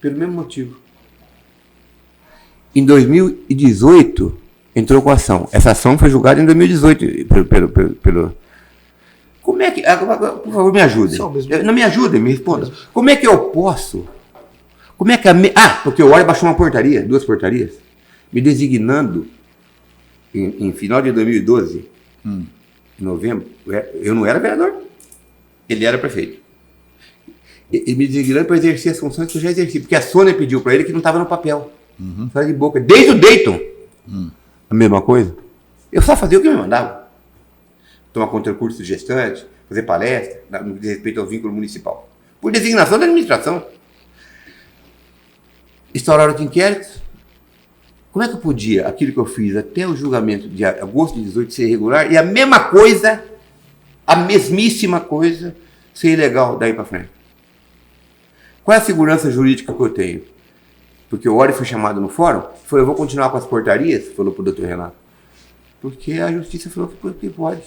Pelo mesmo motivo. Em 2018, entrou com a ação. Essa ação foi julgada em 2018 pelo como é que... Por favor, me ajude. Não me ajude, me responda. Como é que eu posso... Como é que porque o ORE baixou uma portaria, 2 portarias, me designando em final de 2012, em novembro, eu não era vereador, ele era prefeito. Ele me designando para exercer as funções que eu já exerci, porque a Sônia pediu para ele que não estava no papel. Só de boca. Desde o Dayton. A mesma coisa. Eu só fazia o que me mandava. Tomar conta do curso de gestante, fazer palestra, no que diz respeito ao vínculo municipal. Por designação da administração. Instauraram os inquéritos. Como é que eu podia, aquilo que eu fiz até o julgamento de agosto de 18 ser irregular, e a mesma coisa, a mesmíssima coisa, ser ilegal daí para frente? Qual é a segurança jurídica que eu tenho? Porque o ORE foi chamado no fórum, falou, eu vou continuar com as portarias, falou para o doutor Renato. Porque a justiça falou que pode.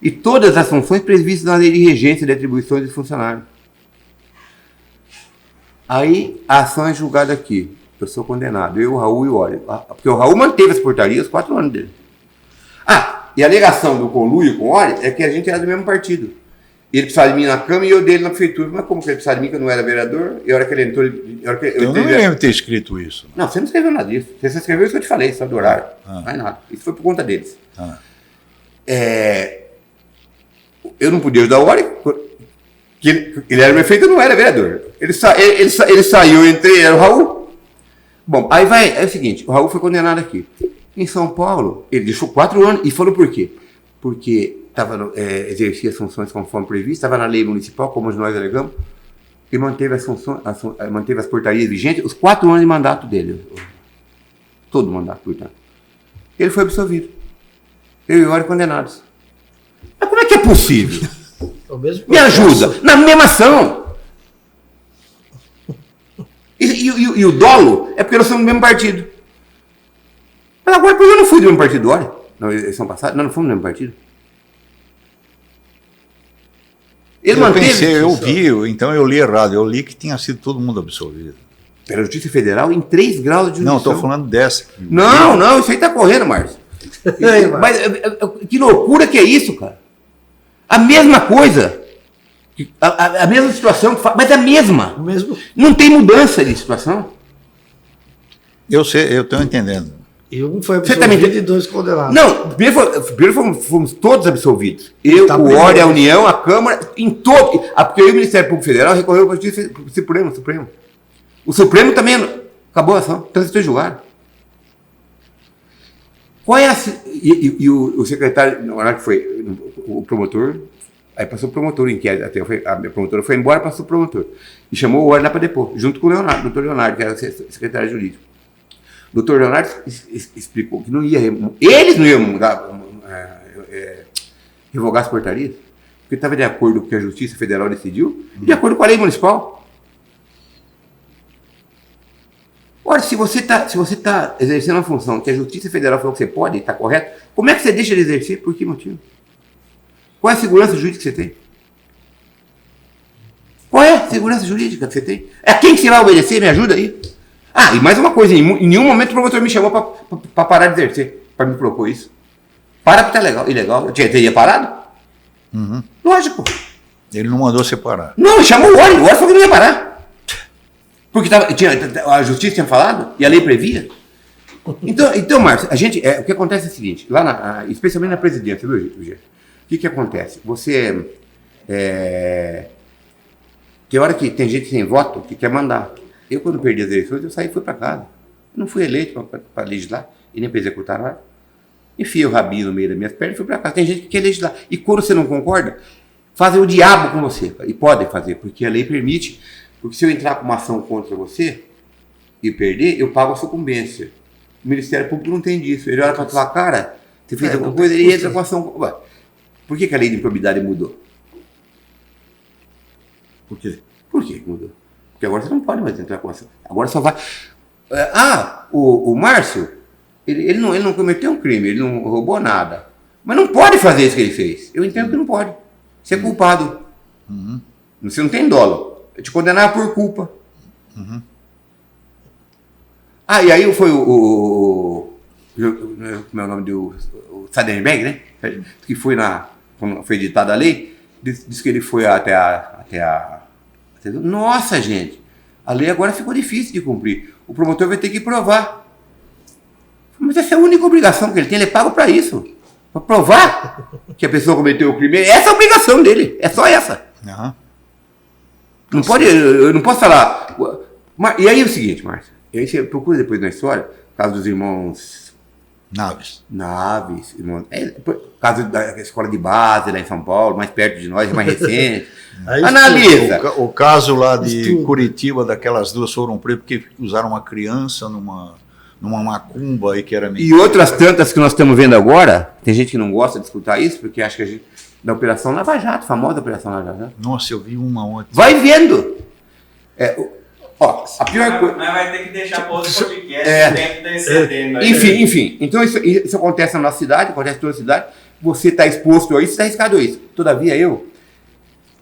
E todas as funções previstas na lei de regência de atribuições de funcionários. Aí a ação é julgada aqui. Eu sou condenado, eu, o Raul e o ORE. Porque o Raul manteve as portarias 4 anos dele. E a alegação do conluio com o ORE é que a gente era do mesmo partido. Ele precisava de mim na Câmara e eu dele na Prefeitura. Mas como que ele precisava de mim, que eu não era vereador? E a hora que ele entrou... Eu não me lembro de ter escrito isso. Não, você não escreveu nada disso. Você escreveu isso que eu te falei, só do horário. Não é nada. Isso foi por conta deles. Eu não podia ajudar o ORE, que ele era prefeito e não era vereador. Ele saiu, eu entrei, era o Raul. Bom, é o seguinte, o Raul foi condenado aqui. Em São Paulo, ele deixou 4 anos e falou por quê? Porque exercia as funções conforme previsto, estava na lei municipal, como nós alegamos, e manteve as funções, manteve as portarias vigentes, os 4 anos de mandato dele. Todo o mandato, portanto. Ele foi absolvido. Eu e o ORE condenados. Mas como é que é possível? Me ajuda! Na mesma ação! E o dolo é porque nós somos do mesmo partido. Mas agora, por que eu não fui do mesmo partido do ORE? Na eleição passada, nós não fomos do mesmo partido. Então eu li errado. Eu li que tinha sido todo mundo absolvido. Pela Justiça Federal em 3 graus de jurisdição. Não, estou falando dessa. Não, isso aí está correndo, Márcio. Mas que loucura que é isso, cara? A mesma coisa. A mesma situação, mas a mesma. Não tem mudança de situação. Eu sei, eu estou entendendo. E um foi absolvido e 2 condenados. Não, primeiro fomos todos absolvidos. Eu, o ORE, a União, a Câmara, em todo. Porque aí o Ministério Público Federal recorreu para o Supremo. O Supremo também acabou a ação, transitou em julgar. Qual é o secretário, na hora que foi o promotor, aí passou o promotor o inquérito, a promotora foi embora, passou o promotor. E chamou o ORE lá para depor, junto com o Leonardo, doutor Leonardo, que era secretário jurídico. O doutor Leonardo explicou que eles não iam revogar as portarias, porque estava de acordo com o que a Justiça Federal decidiu, e de acordo com a lei municipal. Ora, se você está exercendo uma função que a Justiça Federal falou que você pode, está correto, como é que você deixa de exercer? Por que motivo? Qual é a segurança jurídica que você tem? Qual é a segurança jurídica que você tem? A quem que você vai obedecer? Me ajuda aí. E mais uma coisa, em nenhum momento o promotor me chamou para parar de exercer, para me propor isso. Para porque tá ilegal. Eu teria parado? Lógico. Ele não mandou separar. Não, ele chamou o ORE falou que não ia parar. Porque a justiça tinha falado e a lei previa. Então Márcio, o que acontece é o seguinte, especialmente na presidência, viu, Gê? O que acontece? Você tem hora que tem gente sem voto que quer mandar. Eu, quando perdi as eleições, eu saí e fui para casa. Eu não fui eleito para legislar e nem para executar nada. Enfia o rabinho no meio das minhas pernas e fui para casa. Tem gente que quer legislar. E quando você não concorda, fazem o diabo com você. E podem fazer, porque a lei permite. Porque se eu entrar com uma ação contra você e perder, eu pago a sucumbência. O Ministério Público não tem disso. Ele olha para tua cara, você fez alguma coisa, ele entra com ação. Ué, por que a lei de improbidade mudou? Por quê? Por que mudou? Porque agora você não pode mais entrar com ação. Agora só vai... o Márcio, ele não cometeu um crime, ele não roubou nada. Mas não pode fazer isso que ele fez. Eu entendo que não pode. Você é culpado. Uhum. Você não tem dolo. Eu te condenar por culpa. Uhum. E aí foi como é o nome do Sadenberg, né? Que foi quando foi editada a lei, disse que ele foi até a... Nossa, gente, a lei agora ficou difícil de cumprir. O promotor vai ter que provar. Mas essa é a única obrigação que ele tem, ele é pago para isso. Para provar que a pessoa cometeu o crime. Essa é a obrigação dele, é só essa. Uhum. Não pode, eu não posso falar. E aí é o seguinte, Márcio, e aí você procura depois na história, caso dos irmãos Naves, irmãos, caso da escola de base lá em São Paulo, mais perto de nós, mais recente. Analisa. O caso lá de Curitiba, daquelas duas foram presas porque usaram uma criança numa macumba aí que era mentira. E outras tantas que nós estamos vendo agora, tem gente que não gosta de escutar isso, porque acha que a gente... Da Operação Lava Jato, famosa Operação Lava Jato. Nossa, eu vi uma ontem. Vai vendo! A pior coisa... Mas vai ter que deixar para outro podcast, tempo excedendo. Enfim. Então isso acontece na nossa cidade, acontece em toda a cidade. Você está exposto a isso, está arriscado a isso. Todavia, eu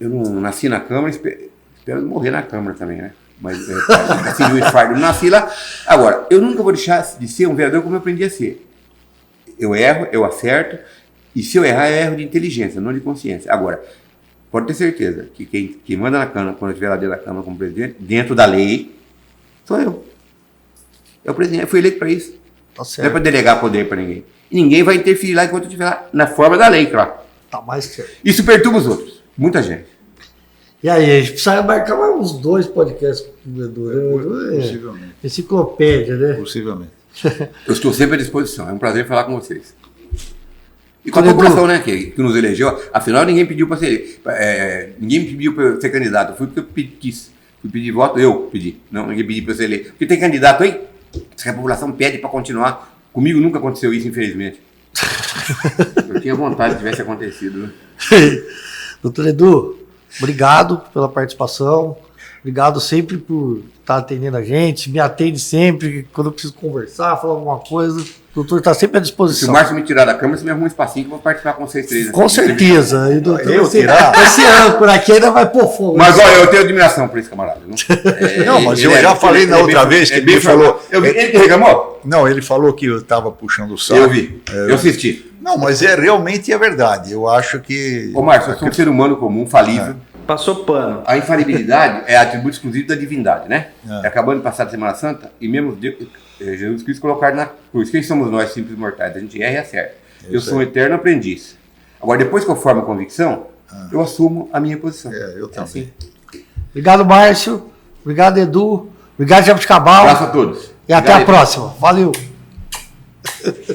não nasci na Câmara, espero morrer na Câmara também, né? Mas assim, o infarto, não nasci lá. Agora, eu nunca vou deixar de ser um vereador como eu aprendi a ser. Eu erro, eu acerto. E se eu errar, é erro de inteligência, não de consciência. Agora, pode ter certeza que quem manda na Câmara, quando eu estiver lá dentro da Câmara como presidente, dentro da lei, sou eu. É o presidente, eu fui eleito para isso. Tá certo. Não é para delegar poder para ninguém. E ninguém vai interferir lá enquanto eu estiver lá, na forma da lei, claro. Tá mais certo. Isso perturba os outros, muita gente. E aí, a gente precisa marcar mais uns 2 podcasts com o Edu. Possivelmente. Enciclopédia, né? Possivelmente. Eu estou sempre à disposição, é um prazer falar com vocês. E com a população, né, que nos elegeu, afinal ninguém pediu para ser, ninguém pediu para ser candidato, eu fui porque eu quis, fui pedir voto, eu pedi, não, ninguém pediu para ser eleito. Porque tem candidato aí, que a população pede para continuar, comigo nunca aconteceu isso, infelizmente. Eu tinha vontade que tivesse acontecido, né? Doutor Edu, obrigado pela participação, obrigado sempre por estar atendendo a gente, me atende sempre, quando eu preciso conversar, falar alguma coisa, o doutor está sempre à disposição. Se o Márcio me tirar da câmera, você me arruma um espacinho que eu vou participar com vocês três. Com certeza. E doutor, eu tirar? Esse âncora aqui ainda vai pôr fogo. Mas olha, eu tenho admiração por esse camarada. Não, mas eu já falei na outra vez que ele falou... Ele que reclamou? Não, ele falou que eu estava puxando o saco. Eu vi, eu assisti. Não, mas realmente é verdade. Eu acho que... Ô Márcio, eu sou um ser humano comum, falível. Passou pano. A infalibilidade é atributo exclusivo da divindade, né? Acabando de passar a Semana Santa, e mesmo Jesus Cristo colocar na cruz. Quem somos nós, simples mortais? A gente erra e acerta. Eu sou um eterno aprendiz. Agora, depois que eu formo a convicção, eu assumo a minha posição. Eu também. Assim. Obrigado, Márcio. Obrigado, Edu. Obrigado, Jabuticabal. Abraço a todos. E até a próxima. Valeu.